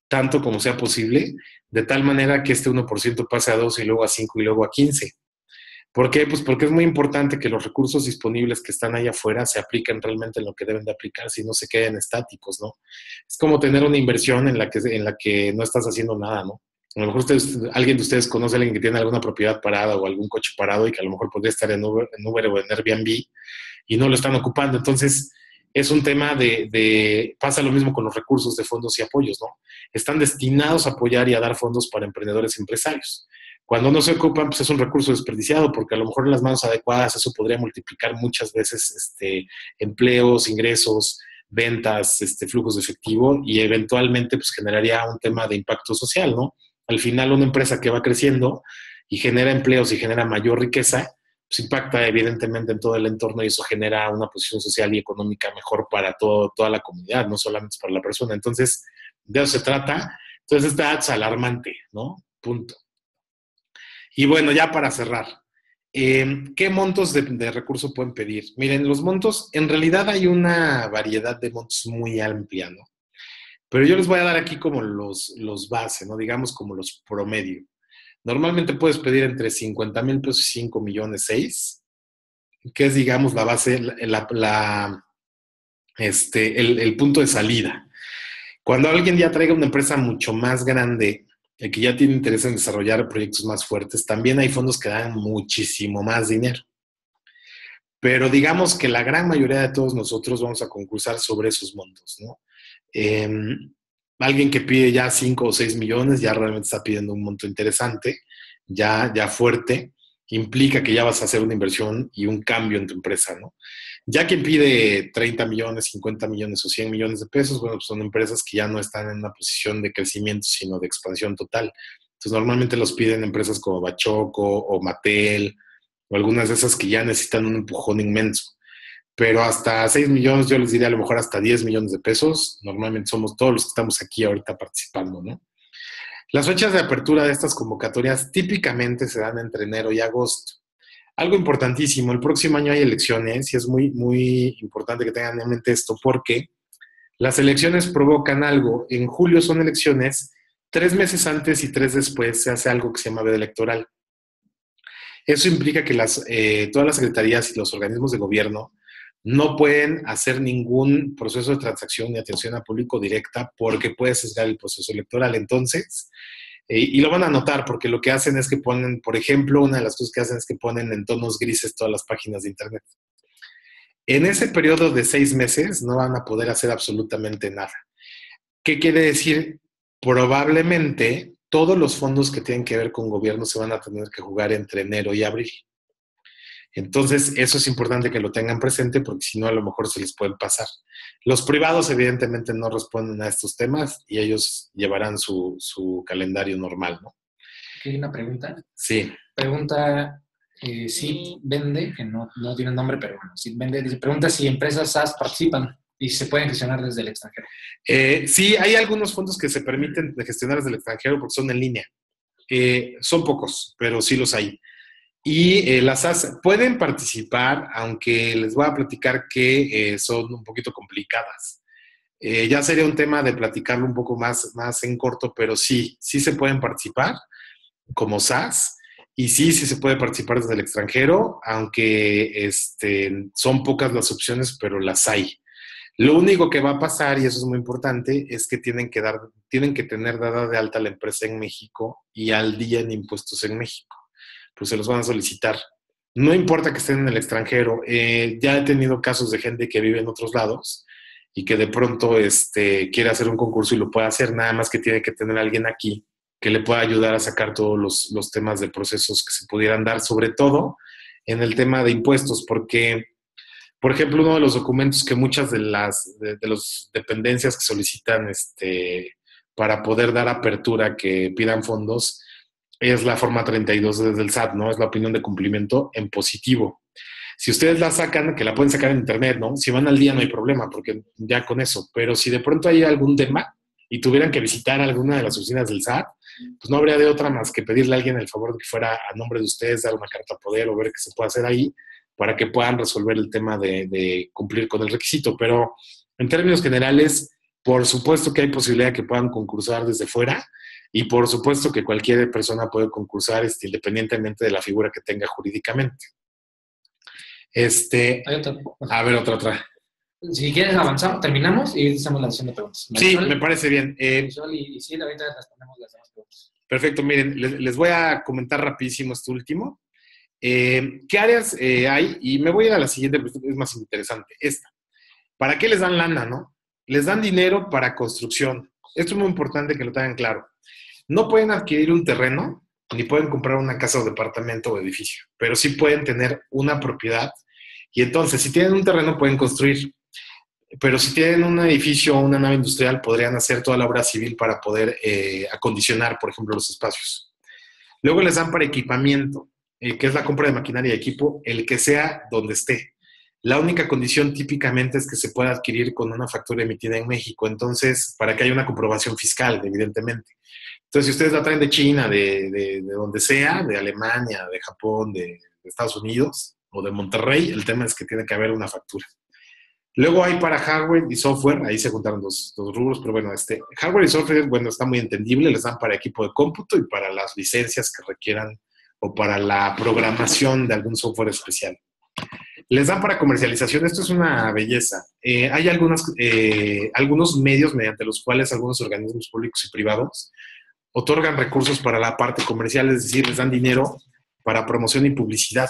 [SPEAKER 1] tanto como sea posible, de tal manera que este 1% pase a 2 y luego a 5 y luego a 15. ¿Por qué? Pues porque es muy importante que los recursos disponibles que están ahí afuera se apliquen realmente en lo que deben de aplicar, si no se queden estáticos, ¿no? Es como tener una inversión en la que no estás haciendo nada, ¿no? A lo mejor alguien de ustedes conoce a alguien que tiene alguna propiedad parada o algún coche parado y que a lo mejor podría estar en Uber o en Airbnb y no lo están ocupando. Entonces, es un tema pasa lo mismo con los recursos de fondos y apoyos, ¿no? Están destinados a apoyar y a dar fondos para emprendedores y empresarios. Cuando no se ocupan, pues es un recurso desperdiciado, porque a lo mejor en las manos adecuadas eso podría multiplicar muchas veces empleos, ingresos, ventas, flujos de efectivo y eventualmente pues generaría un tema de impacto social, ¿no? Al final una empresa que va creciendo y genera empleos y genera mayor riqueza, pues impacta evidentemente en todo el entorno y eso genera una posición social y económica mejor para toda la comunidad, no solamente para la persona. Entonces, de eso se trata. Entonces, esta es alarmante, ¿no? Punto. Y bueno, ya para cerrar, ¿qué montos de recursos pueden pedir? Miren, los montos, en realidad hay una variedad de montos muy amplia, ¿no? Pero yo les voy a dar aquí como los base, ¿no? Digamos como los promedio. Normalmente puedes pedir entre 50,000 pesos y 5 millones 6, que es, digamos, la base, el punto de salida. Cuando alguien ya traiga una empresa mucho más grande, que ya tiene interés en desarrollar proyectos más fuertes, también hay fondos que dan muchísimo más dinero. Pero digamos que la gran mayoría de todos nosotros vamos a concursar sobre esos montos, ¿no? Eh, Alguien que pide ya 5 o 6 millones ya realmente está pidiendo un monto interesante, ya fuerte, implica que ya vas a hacer una inversión y un cambio en tu empresa, ¿no? Ya quien pide 30 millones, 50 millones o 100 millones de pesos, bueno, pues son empresas que ya no están en una posición de crecimiento, sino de expansión total. Entonces, normalmente los piden empresas como Bachoco o Mattel o algunas de esas que ya necesitan un empujón inmenso. Pero hasta 6 millones, yo les diría a lo mejor hasta 10 millones de pesos. Normalmente somos todos los que estamos aquí ahorita participando, ¿no? Las fechas de apertura de estas convocatorias típicamente se dan entre enero y agosto. Algo importantísimo, el próximo año hay elecciones y es muy, muy importante que tengan en mente esto porque las elecciones provocan algo. En julio son elecciones, 3 meses antes y 3 después se hace algo que se llama veda electoral. Eso implica que todas las secretarías y los organismos de gobierno no pueden hacer ningún proceso de transacción ni atención a público directa porque puede sesgar el proceso electoral. Entonces, y lo van a notar porque lo que hacen es que ponen, por ejemplo, una de las cosas que hacen es que ponen en tonos grises todas las páginas de Internet. En ese periodo de 6 meses no van a poder hacer absolutamente nada. ¿Qué quiere decir? Probablemente todos los fondos que tienen que ver con gobierno se van a tener que jugar entre enero y abril. Entonces, eso es importante que lo tengan presente porque si no, a lo mejor se les pueden pasar. Los privados, evidentemente, no responden a estos temas y ellos llevarán su calendario normal, ¿no?
[SPEAKER 2] Aquí hay una pregunta.
[SPEAKER 1] Sí.
[SPEAKER 2] Pregunta si vende, que no tiene nombre, pero bueno, si vende, dice, pregunta si empresas SaaS participan y se pueden gestionar desde el extranjero.
[SPEAKER 1] Sí, hay algunos fondos que se permiten gestionar desde el extranjero porque son en línea. Son pocos, pero sí los hay. Y las SAS pueden participar, aunque les voy a platicar que son un poquito complicadas. Ya sería un tema de platicarlo un poco más en corto, pero sí se pueden participar como SAS y sí se puede participar desde el extranjero, aunque son pocas las opciones, pero las hay. Lo único que va a pasar, y eso es muy importante, es que tienen que tener dada de alta la empresa en México y al día en impuestos en México. Pues se los van a solicitar. No importa que estén en el extranjero. Ya he tenido casos de gente que vive en otros lados y que de pronto quiere hacer un concurso y lo puede hacer, nada más que tiene que tener a alguien aquí que le pueda ayudar a sacar todos los temas de procesos que se pudieran dar, sobre todo en el tema de impuestos, porque, por ejemplo, uno de los documentos que muchas de las dependencias que solicitan para poder dar apertura, que pidan fondos, es la forma 32 desde el SAT, ¿no? Es la opinión de cumplimiento en positivo. Si ustedes la sacan, que la pueden sacar en internet, ¿no? Si van al día no hay problema, porque ya con eso. Pero si de pronto hay algún tema y tuvieran que visitar alguna de las oficinas del SAT, pues no habría de otra más que pedirle a alguien el favor de que fuera a nombre de ustedes, dar una carta a poder o ver qué se puede hacer ahí para que puedan resolver el tema de cumplir con el requisito. Pero en términos generales, por supuesto que hay posibilidad de que puedan concursar desde fuera y por supuesto que cualquier persona puede concursar independientemente de la figura que tenga jurídicamente. A ver, otra.
[SPEAKER 2] Si quieres avanzar, terminamos y hacemos la sesión de preguntas.
[SPEAKER 1] Sí, me parece bien.
[SPEAKER 2] Y sí, ahorita respondemos las demás preguntas.
[SPEAKER 1] Perfecto, miren, les voy a comentar rapidísimo este último. ¿Qué áreas hay? Y me voy a ir a la siguiente, porque es más interesante. Esta. ¿Para qué les dan lana, no? Les dan dinero para construcción. Esto es muy importante que lo tengan claro. No pueden adquirir un terreno, ni pueden comprar una casa o departamento o edificio, pero sí pueden tener una propiedad. Y entonces, si tienen un terreno, pueden construir. Pero si tienen un edificio o una nave industrial, podrían hacer toda la obra civil para poder acondicionar, por ejemplo, los espacios. Luego les dan para equipamiento, que es la compra de maquinaria y equipo, el que sea donde esté. La única condición típicamente es que se pueda adquirir con una factura emitida en México. Entonces, para que haya una comprobación fiscal, evidentemente. Entonces, si ustedes la traen de China, de donde sea, de Alemania, de Japón, de Estados Unidos o de Monterrey, el tema es que tiene que haber una factura. Luego hay para hardware y software, ahí se juntaron dos rubros, pero bueno, hardware y software, bueno, está muy entendible, les dan para equipo de cómputo y para las licencias que requieran o para la programación de algún software especial. Les dan para comercialización, esto es una belleza. Hay algunos medios mediante los cuales algunos organismos públicos y privados otorgan recursos para la parte comercial, es decir, les dan dinero para promoción y publicidad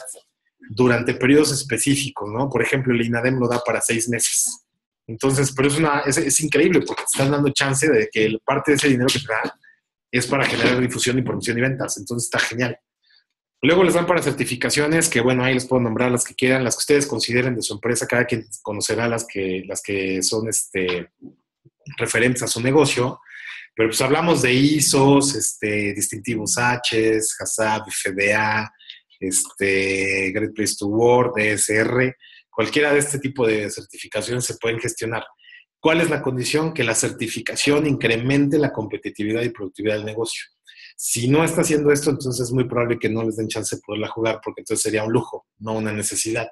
[SPEAKER 1] durante periodos específicos, ¿no? Por ejemplo, el INADEM lo da para 6 meses. Entonces, pero es increíble porque te están dando chance de que parte de ese dinero que te da es para generar difusión y promoción y ventas. Entonces, está genial. Luego les dan para certificaciones, que bueno, ahí les puedo nombrar las que quieran, las que ustedes consideren de su empresa, cada quien conocerá las que son referentes a su negocio, pero pues hablamos de ISOs, distintivos H, HACCP, FDA, Great Place to Work, DSR, cualquiera de este tipo de certificaciones se pueden gestionar. ¿Cuál es la condición? Que la certificación incremente la competitividad y productividad del negocio. Si no está haciendo esto, entonces es muy probable que no les den chance de poderla jugar, porque entonces sería un lujo, no una necesidad.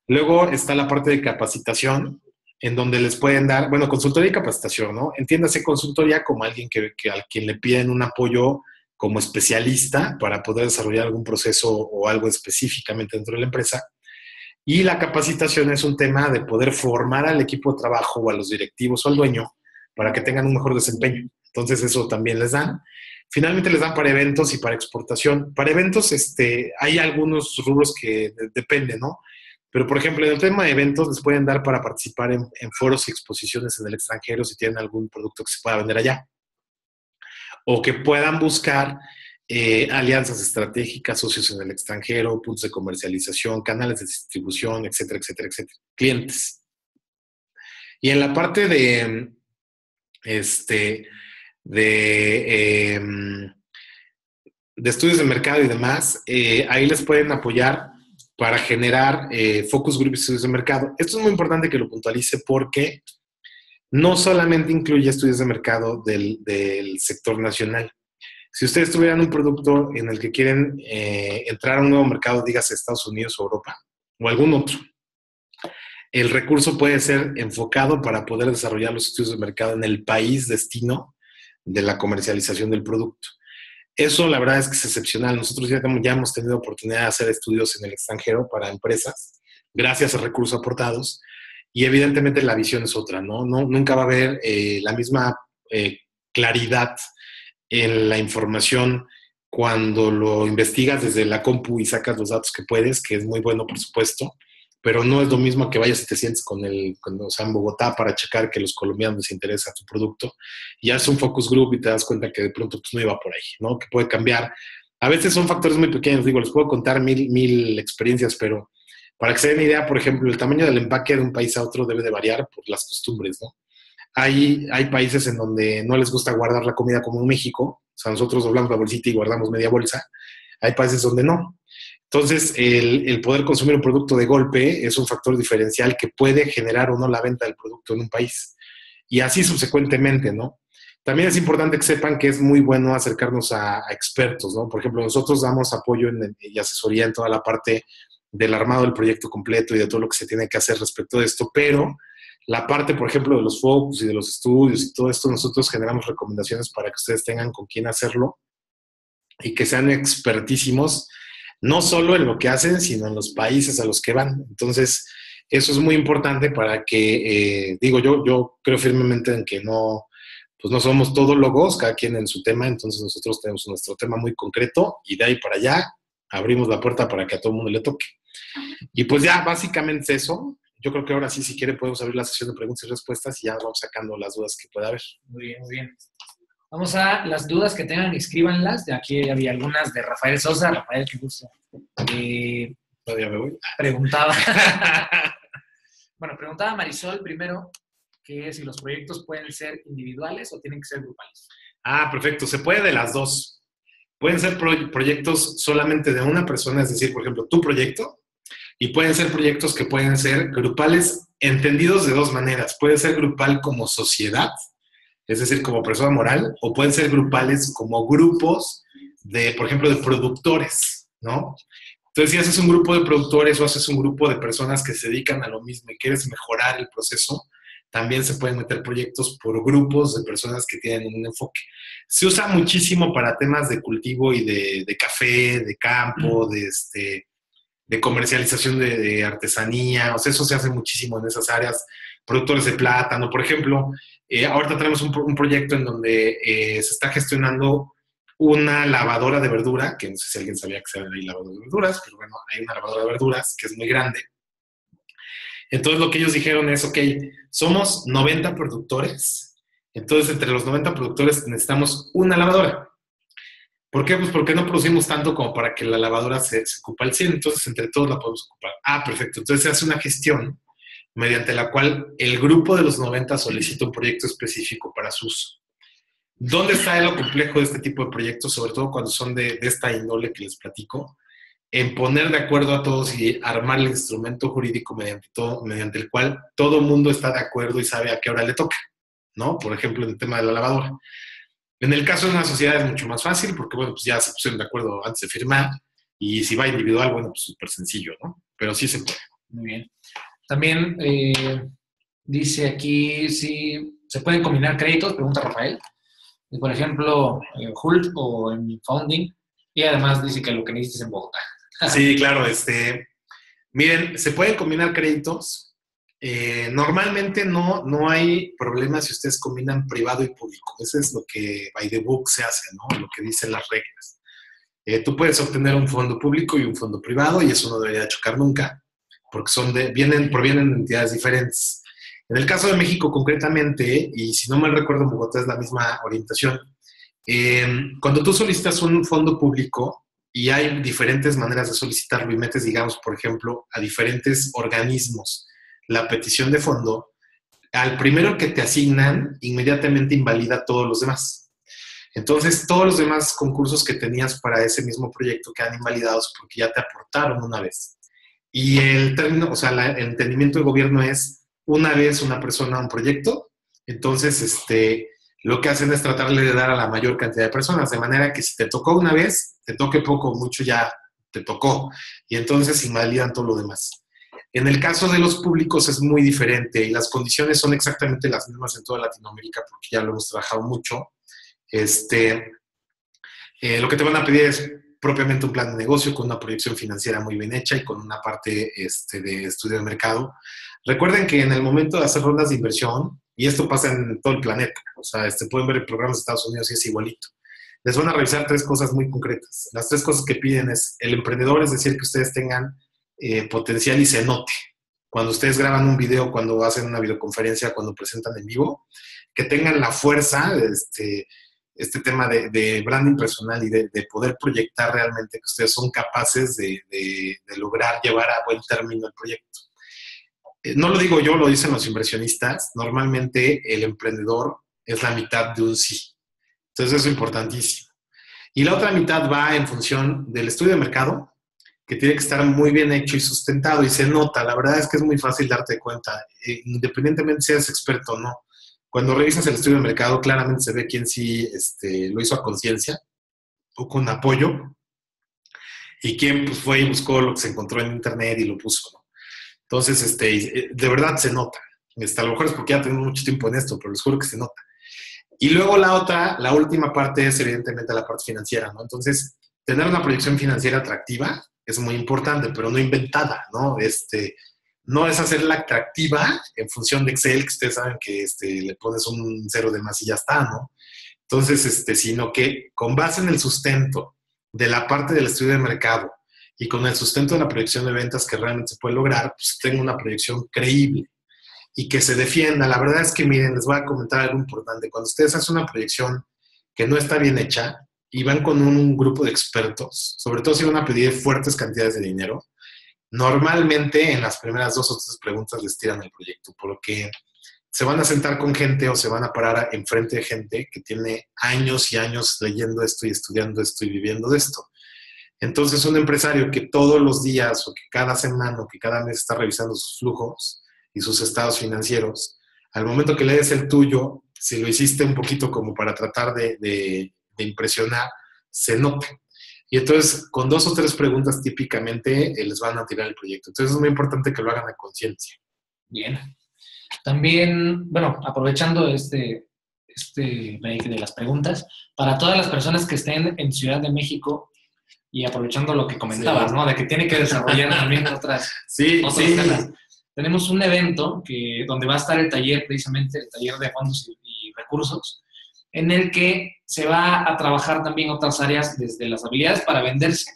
[SPEAKER 1] Luego está la parte de capacitación, en donde les pueden dar, bueno, consultoría y capacitación, ¿no? Entiéndase consultoría como alguien al quien le piden un apoyo como especialista para poder desarrollar algún proceso o algo específicamente dentro de la empresa. Y la capacitación es un tema de poder formar al equipo de trabajo o a los directivos o al dueño para que tengan un mejor desempeño. Entonces eso también les dan. Finalmente les dan para eventos y para exportación. Para eventos hay algunos rubros que dependen, ¿no? Pero, por ejemplo, en el tema de eventos les pueden dar para participar en foros y exposiciones en el extranjero si tienen algún producto que se pueda vender allá. O que puedan buscar alianzas estratégicas, socios en el extranjero, puntos de comercialización, canales de distribución, etcétera, etcétera, etcétera. Clientes. Y en la parte de estudios de mercado y demás, ahí les pueden apoyar para generar focus group y estudios de mercado. Esto es muy importante que lo puntualice porque no solamente incluye estudios de mercado del sector nacional. Si ustedes tuvieran un producto en el que quieren entrar a un nuevo mercado, dígase Estados Unidos o Europa, o algún otro, el recurso puede ser enfocado para poder desarrollar los estudios de mercado en el país destino de la comercialización del producto. Eso, la verdad, es que es excepcional. Nosotros ya hemos tenido oportunidad de hacer estudios en el extranjero para empresas, gracias a recursos aportados, y evidentemente la visión es otra, ¿no? Nunca va a haber la misma claridad en la información cuando lo investigas desde la compu y sacas los datos que puedes, que es muy bueno, por supuesto, pero no es lo mismo que vayas y te sientes en Bogotá para checar que los colombianos les interesa tu producto y haces un focus group y te das cuenta que de pronto pues, no iba por ahí, ¿no? Que puede cambiar. A veces son factores muy pequeños, les puedo contar mil experiencias, pero para que se den una idea, por ejemplo, el tamaño del empaque de un país a otro debe de variar por las costumbres, ¿no? Hay países en donde no les gusta guardar la comida como en México, o sea, nosotros doblamos la bolsita y guardamos media bolsa. Hay países donde no. Entonces, el poder consumir un producto de golpe es un factor diferencial que puede generar o no la venta del producto en un país. Y así subsecuentemente, ¿no? También es importante que sepan que es muy bueno acercarnos a expertos, ¿no? Por ejemplo, nosotros damos apoyo y asesoría en toda la parte del armado del proyecto completo y de todo lo que se tiene que hacer respecto de esto, pero la parte, por ejemplo, de los focus y de los estudios y todo esto, nosotros generamos recomendaciones para que ustedes tengan con quién hacerlo y que sean expertísimos, no solo en lo que hacen, sino en los países a los que van. Entonces, eso es muy importante para que, yo creo firmemente en que no, pues no somos todólogos, cada quien en su tema, entonces nosotros tenemos nuestro tema muy concreto y de ahí para allá abrimos la puerta para que a todo el mundo le toque. Y pues ya, básicamente es eso. Yo creo que ahora sí, si quiere, podemos abrir la sesión de preguntas y respuestas y ya vamos sacando las dudas que pueda haber.
[SPEAKER 2] Muy bien, muy bien. Vamos a las dudas que tengan, escríbanlas. De aquí había algunas de Rafael Sosa. Rafael, qué gusto.
[SPEAKER 1] Todavía me voy.
[SPEAKER 2] Preguntaba. Bueno, preguntaba Marisol primero que si los proyectos pueden ser individuales o tienen que ser grupales.
[SPEAKER 1] Ah, perfecto. Se puede de las dos. Pueden ser proyectos solamente de una persona, es decir, por ejemplo, tu proyecto, y pueden ser proyectos que pueden ser grupales, entendidos de dos maneras. Puede ser grupal como sociedad, es decir, como persona moral, o pueden ser grupales como grupos de, por ejemplo, de productores, ¿no? Entonces, si haces un grupo de productores o haces un grupo de personas que se dedican a lo mismo y quieres mejorar el proceso, también se pueden meter proyectos por grupos de personas que tienen un enfoque. Se usa muchísimo para temas de cultivo y de café, de campo, de comercialización de artesanía. O sea, eso se hace muchísimo en esas áreas. Productores de plátano, por ejemplo. Ahorita tenemos un proyecto en donde se está gestionando una lavadora de verdura, que no sé si alguien sabía que se llama lavadora de verduras, pero bueno, hay una lavadora de verduras que es muy grande. Entonces lo que ellos dijeron es, ok, somos 90 productores, entonces entre los 90 productores necesitamos una lavadora. ¿Por qué? Pues porque no producimos tanto como para que la lavadora se ocupe al 100, entonces entre todos la podemos ocupar. Ah, perfecto. Entonces se hace una gestión mediante la cual el grupo de los 90 solicita un proyecto específico para su uso. ¿Dónde está lo complejo de este tipo de proyectos? Sobre todo cuando son de esta índole que les platico, en poner de acuerdo a todos y armar el instrumento jurídico mediante el cual todo el mundo está de acuerdo y sabe a qué hora le toca, ¿no? Por ejemplo, en el tema de la lavadora. En el caso de una sociedad es mucho más fácil porque, bueno, pues ya se pusieron de acuerdo antes de firmar y si va individual, bueno, pues súper sencillo, ¿no? Pero sí se puede.
[SPEAKER 2] Muy bien. También dice aquí si se pueden combinar créditos, pregunta Rafael. Por ejemplo, HULT o en Founding. Y además dice que lo que necesites en Bogotá.
[SPEAKER 1] Sí, claro. Miren, se pueden combinar créditos. Normalmente no hay problema si ustedes combinan privado y público. Eso es lo que by the book se hace, ¿no? Lo que dicen las reglas. Tú puedes obtener un fondo público y un fondo privado y eso no debería chocar nunca, porque provienen de entidades diferentes. En el caso de México concretamente, y si no mal recuerdo, en Bogotá es la misma orientación. Cuando tú solicitas un fondo público y hay diferentes maneras de solicitarlo y metes, digamos, por ejemplo, a diferentes organismos la petición de fondo, al primero que te asignan, inmediatamente invalida todos los demás. Entonces, todos los demás concursos que tenías para ese mismo proyecto quedan invalidados porque ya te aportaron una vez. Y el término, o sea, el entendimiento del gobierno es una vez una persona un proyecto, entonces lo que hacen es tratarle de dar a la mayor cantidad de personas, de manera que si te tocó una vez, te toque poco o mucho, ya te tocó, y entonces invalidan todo lo demás. En el caso de los públicos es muy diferente y las condiciones son exactamente las mismas en toda Latinoamérica porque ya lo hemos trabajado mucho. Lo que te van a pedir es propiamente un plan de negocio con una proyección financiera muy bien hecha y con una parte de estudio de mercado. Recuerden que en el momento de hacer rondas de inversión, y esto pasa en todo el planeta, o sea, pueden ver programas de Estados Unidos y es igualito, les van a revisar tres cosas muy concretas. Las tres cosas que piden es el emprendedor, es decir, que ustedes tengan potencial y se note. Cuando ustedes graban un video, cuando hacen una videoconferencia, cuando presentan en vivo, que tengan la fuerza, este tema de branding personal y de poder proyectar realmente que ustedes son capaces de lograr llevar a buen término el proyecto. No lo digo yo, lo dicen los inversionistas. Normalmente el emprendedor es la mitad de un sí. Entonces eso es importantísimo. Y la otra mitad va en función del estudio de mercado, que tiene que estar muy bien hecho y sustentado, y se nota. La verdad es que es muy fácil darte cuenta, independientemente si eres experto o no. Cuando revisas el estudio de mercado, claramente se ve quién sí lo hizo a conciencia o con apoyo, y quién pues, fue y buscó lo que se encontró en internet y lo puso, ¿no? Entonces, de verdad se nota. A lo mejor es porque ya tengo mucho tiempo en esto, pero les juro que se nota. Y luego la última parte es evidentemente la parte financiera, ¿no? Entonces, tener una proyección financiera atractiva es muy importante, pero no inventada, ¿no? No es hacerla atractiva en función de Excel, que ustedes saben que le pones un cero de más y ya está, ¿no? Entonces, sino que con base en el sustento de la parte del estudio de mercado y con el sustento de la proyección de ventas que realmente se puede lograr, pues tengo una proyección creíble y que se defienda. La verdad es que, miren, les voy a comentar algo importante. Cuando ustedes hacen una proyección que no está bien hecha y van con un grupo de expertos, sobre todo si van a pedir fuertes cantidades de dinero, normalmente en las primeras 2 o 3 preguntas les tiran el proyecto, porque se van a sentar con gente o se van a parar enfrente de gente que tiene años y años leyendo esto y estudiando esto y viviendo de esto. Entonces, un empresario que todos los días o que cada semana o que cada mes está revisando sus flujos y sus estados financieros, al momento que lees el tuyo, si lo hiciste un poquito como para tratar de impresionar, se nota. Y entonces, con 2 o 3 preguntas típicamente les van a tirar el proyecto. Entonces, es muy importante que lo hagan a conciencia.
[SPEAKER 2] Bien. También, bueno, aprovechando este break de las preguntas, para todas las personas que estén en Ciudad de México y aprovechando lo que comentabas, sí, ¿no? De que tiene que desarrollar también otros temas. Tenemos un evento donde va a estar el taller, precisamente, el taller de fondos y recursos, en el que se va a trabajar también otras áreas desde las habilidades para venderse,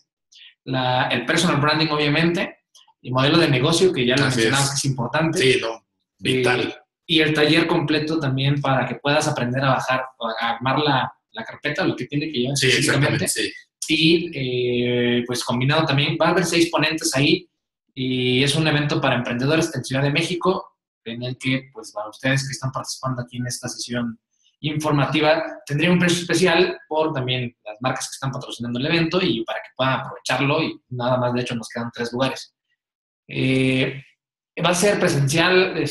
[SPEAKER 2] el personal branding, obviamente, y modelo de negocio, que ya lo mencionamos, que es importante.
[SPEAKER 1] Sí, no, vital.
[SPEAKER 2] Y el taller completo también para que puedas aprender a bajar, a armar la carpeta, lo que tiene que llevar.
[SPEAKER 1] Sí, exactamente, sí.
[SPEAKER 2] Y pues combinado también, va a haber 6 ponentes ahí, y es un evento para emprendedores en Ciudad de México, en el que, pues, para ustedes que están participando aquí en esta sesión informativa, tendría un precio especial por también las marcas que están patrocinando el evento y para que puedan aprovecharlo, y nada más, de hecho, nos quedan 3 lugares. Va a ser presencial,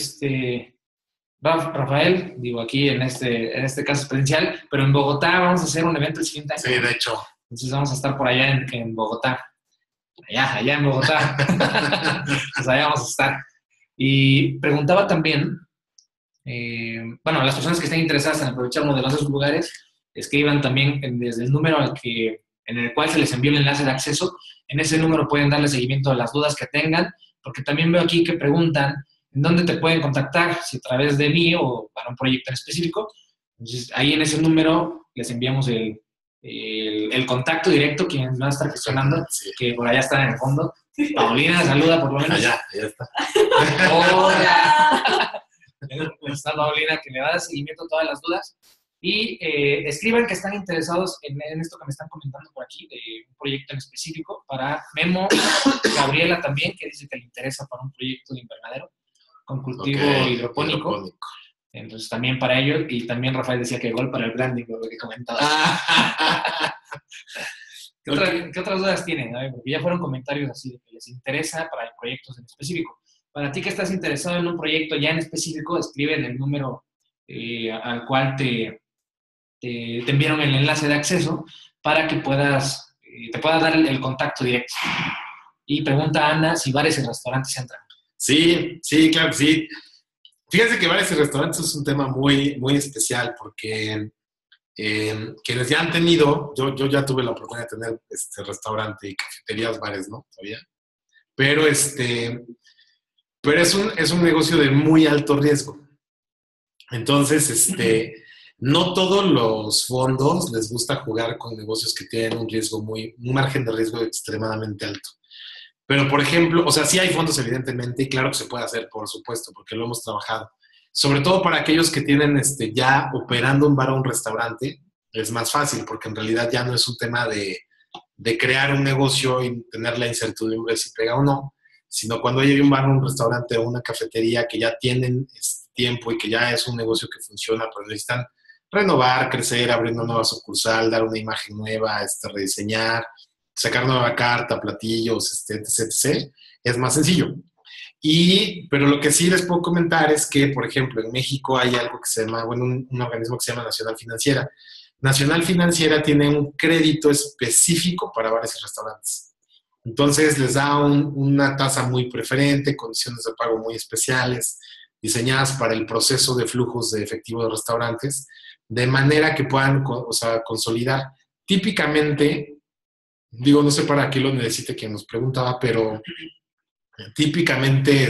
[SPEAKER 2] Rafael, digo, aquí en este caso es presencial, pero en Bogotá vamos a hacer un evento el siguiente año.
[SPEAKER 1] Sí, de hecho.
[SPEAKER 2] Entonces vamos a estar por allá en Bogotá. Allá en Bogotá. Pues allá vamos a estar. Y preguntaba también, las personas que estén interesadas en aprovechar uno de los 2 lugares, escriban también desde el número en el cual se les envió el enlace de acceso. En ese número pueden darle seguimiento a las dudas que tengan, porque también veo aquí que preguntan en dónde te pueden contactar, si a través de mí o para un proyecto en específico. Entonces, ahí en ese número les enviamos el contacto directo, quien va a estar gestionando, sí, que por allá está en el fondo. Paulina, saluda por lo menos.
[SPEAKER 1] Allá está.
[SPEAKER 2] Hola. Está Paulina, que le va a dar seguimiento a todas las dudas. Y escriban que están interesados en esto que me están comentando por aquí, de un proyecto en específico, para Memo, Gabriela también, que dice que le interesa para un proyecto de invernadero con cultivo hidropónico. Entonces también para ellos, y también Rafael decía que igual para el branding, lo que comentaba. ¿Qué otras dudas tienen? Porque ya fueron comentarios así de que les interesa para proyectos en específico. Para ti que estás interesado en un proyecto ya en específico, escribe en el número al cual te enviaron el enlace de acceso para que te pueda dar el contacto directo. Y pregunta a Ana si bares y restaurantes entran.
[SPEAKER 1] Sí, claro que sí. Fíjense que bares y restaurantes es un tema muy, muy especial porque quienes ya han tenido, yo ya tuve la oportunidad de tener restaurante y cafeterías, bares, ¿no? Todavía. Pero es un negocio de muy alto riesgo. Entonces, no todos los fondos les gusta jugar con negocios que tienen un margen de riesgo extremadamente alto. Pero, por ejemplo, o sea, sí hay fondos, evidentemente, y claro que se puede hacer, por supuesto, porque lo hemos trabajado. Sobre todo para aquellos que tienen ya operando un bar o un restaurante, es más fácil, porque en realidad ya no es un tema de crear un negocio y tener la incertidumbre de si pega o no, sino cuando hay un bar, un restaurante o una cafetería que ya tienen tiempo y que ya es un negocio que funciona, pero necesitan renovar, crecer, abrir una nueva sucursal, dar una imagen nueva, rediseñar, sacar nueva carta, platillos, etc. Es más sencillo. Pero lo que sí les puedo comentar es que, por ejemplo, en México hay algo que se llama, bueno, un organismo que se llama Nacional Financiera. Nacional Financiera tiene un crédito específico para bares y restaurantes. Entonces les da una tasa muy preferente, condiciones de pago muy especiales, diseñadas para el proceso de flujos de efectivo de restaurantes, de manera que puedan, o sea, consolidar. Típicamente, digo, no sé para qué lo necesite quien nos preguntaba, pero típicamente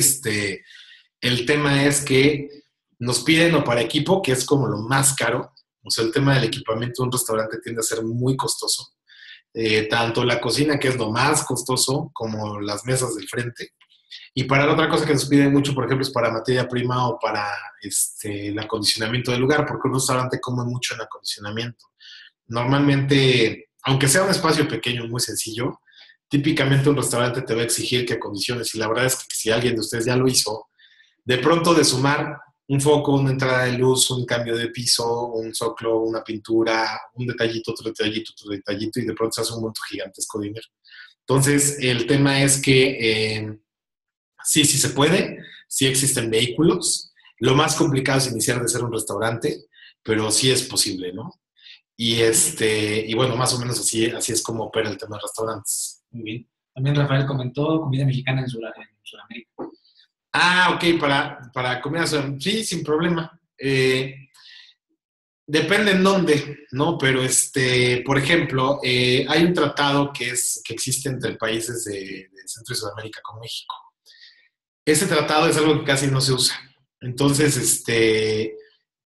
[SPEAKER 1] el tema es que nos piden o para equipo, que es como lo más caro, o sea, el tema del equipamiento de un restaurante tiende a ser muy costoso. Tanto la cocina, que es lo más costoso, como las mesas del frente. Y para la otra cosa que nos piden mucho, por ejemplo, es para materia prima o para el acondicionamiento del lugar, porque un restaurante come mucho en acondicionamiento. Normalmente, aunque sea un espacio pequeño, muy sencillo, típicamente un restaurante te va a exigir que acondiciones. Y la verdad es que si alguien de ustedes ya lo hizo, de pronto de sumar un foco, una entrada de luz, un cambio de piso, un zoclo, una pintura, un detallito, otro detallito, y de pronto se hace un monto gigantesco de dinero. Entonces, el tema es que sí se puede, sí existen vehículos. Lo más complicado es iniciar de ser un restaurante, pero sí es posible, ¿no? Y bueno, más o menos así es como opera el tema de restaurantes.
[SPEAKER 2] Muy bien. También Rafael comentó comida mexicana en Sudamérica.
[SPEAKER 1] Ok, para comida, sí, sin problema. Depende en dónde, ¿no? Pero, por ejemplo, hay un tratado que existe entre países de Centro y Sudamérica con México. Ese tratado es algo que casi no se usa. Entonces, que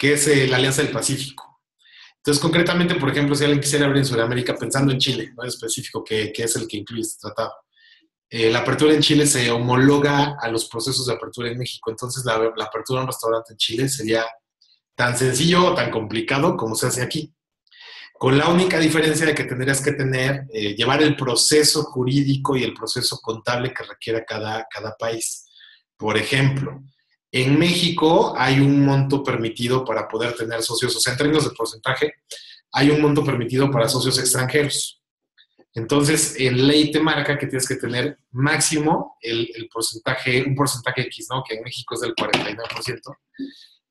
[SPEAKER 1] es la Alianza del Pacífico. Entonces, concretamente, por ejemplo, si alguien quisiera abrir en Sudamérica, pensando en Chile, ¿no? En específico, que es el que incluye este tratado. La apertura en Chile se homologa a los procesos de apertura en México. Entonces, la apertura de un restaurante en Chile sería tan sencillo o tan complicado como se hace aquí. Con la única diferencia de que tendrías que llevar el proceso jurídico y el proceso contable que requiera cada país. Por ejemplo, en México hay un monto permitido para poder tener socios, o sea, en términos de porcentaje, hay un monto permitido para socios extranjeros. Entonces, en ley te marca que tienes que tener máximo un porcentaje X, ¿no? Que en México es del 49%,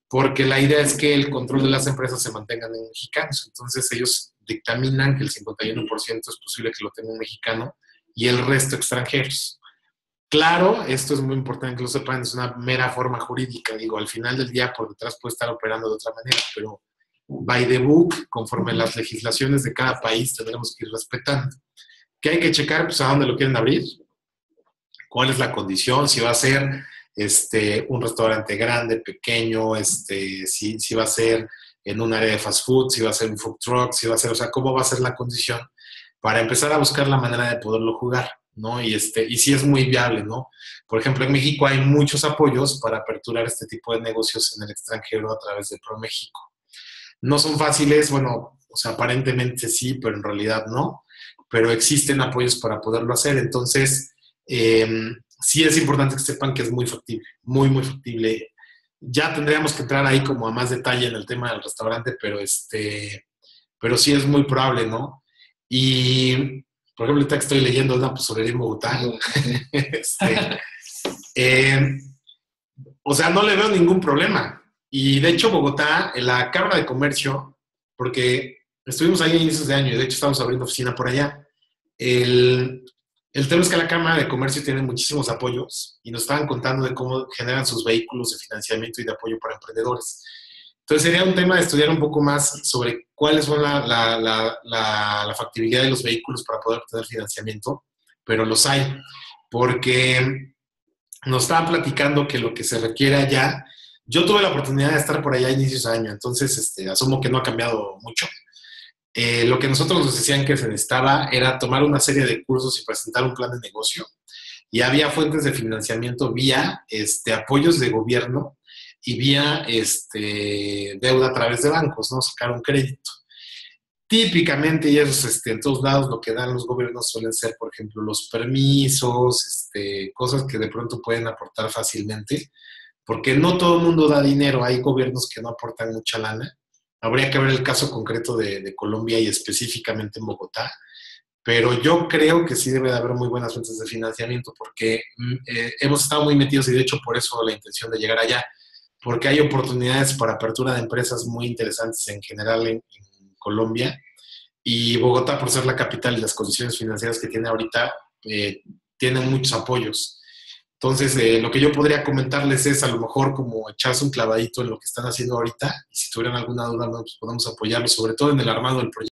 [SPEAKER 1] porque la idea es que el control de las empresas se mantengan en mexicanos. Entonces, ellos dictaminan que el 51% es posible que lo tenga un mexicano y el resto extranjeros. Claro, esto es muy importante que lo sepan, es una mera forma jurídica. Digo, al final del día por detrás puede estar operando de otra manera, pero by the book, conforme las legislaciones de cada país, tendremos que ir respetando. ¿Qué hay que checar? Pues a dónde lo quieren abrir, cuál es la condición, si va a ser un restaurante grande, pequeño, si va a ser en un área de fast food, si va a ser un food truck, si va a ser, o sea, cómo va a ser la condición para empezar a buscar la manera de poderlo jugar, ¿no? Y si es muy viable, ¿no? Por ejemplo, en México hay muchos apoyos para aperturar este tipo de negocios en el extranjero a través de ProMéxico. No son fáciles, bueno, o sea, aparentemente sí, pero en realidad no, pero existen apoyos para poderlo hacer. Entonces, sí es importante que sepan que es muy factible, muy, muy factible. Ya tendríamos que entrar ahí como a más detalle en el tema del restaurante, pero sí es muy probable, ¿no? Y, por ejemplo, ahorita que estoy leyendo una pozolería en Bogotá, o sea, no le veo ningún problema. Y de hecho, Bogotá, la Cámara de Comercio, porque estuvimos ahí a inicios de año y de hecho estamos abriendo oficina por allá. El tema es que la Cámara de Comercio tiene muchísimos apoyos y nos estaban contando de cómo generan sus vehículos de financiamiento y de apoyo para emprendedores. Entonces sería un tema de estudiar un poco más sobre cuáles son la factibilidad de los vehículos para poder obtener financiamiento, pero los hay, porque nos estaban platicando que lo que se requiere allá, yo tuve la oportunidad de estar por allá a inicios de año, entonces asumo que no ha cambiado mucho. Lo que nosotros nos decían que se necesitaba era tomar una serie de cursos y presentar un plan de negocio. Y había fuentes de financiamiento vía apoyos de gobierno y vía deuda a través de bancos, ¿no? Sacar un crédito. Típicamente, y eso en todos lados, lo que dan los gobiernos suelen ser, por ejemplo, los permisos, cosas que de pronto pueden aportar fácilmente, porque no todo el mundo da dinero. Hay gobiernos que no aportan mucha lana. Habría que ver el caso concreto de Colombia y específicamente en Bogotá, pero yo creo que sí debe de haber muy buenas fuentes de financiamiento porque hemos estado muy metidos y de hecho por eso la intención de llegar allá, porque hay oportunidades para apertura de empresas muy interesantes en general en Colombia y Bogotá, por ser la capital y las condiciones financieras que tiene ahorita, tiene muchos apoyos. Entonces, lo que yo podría comentarles es a lo mejor como echarse un clavadito en lo que están haciendo ahorita y si tuvieran alguna duda, no, pues podemos apoyarlos, sobre todo en el armado del proyecto.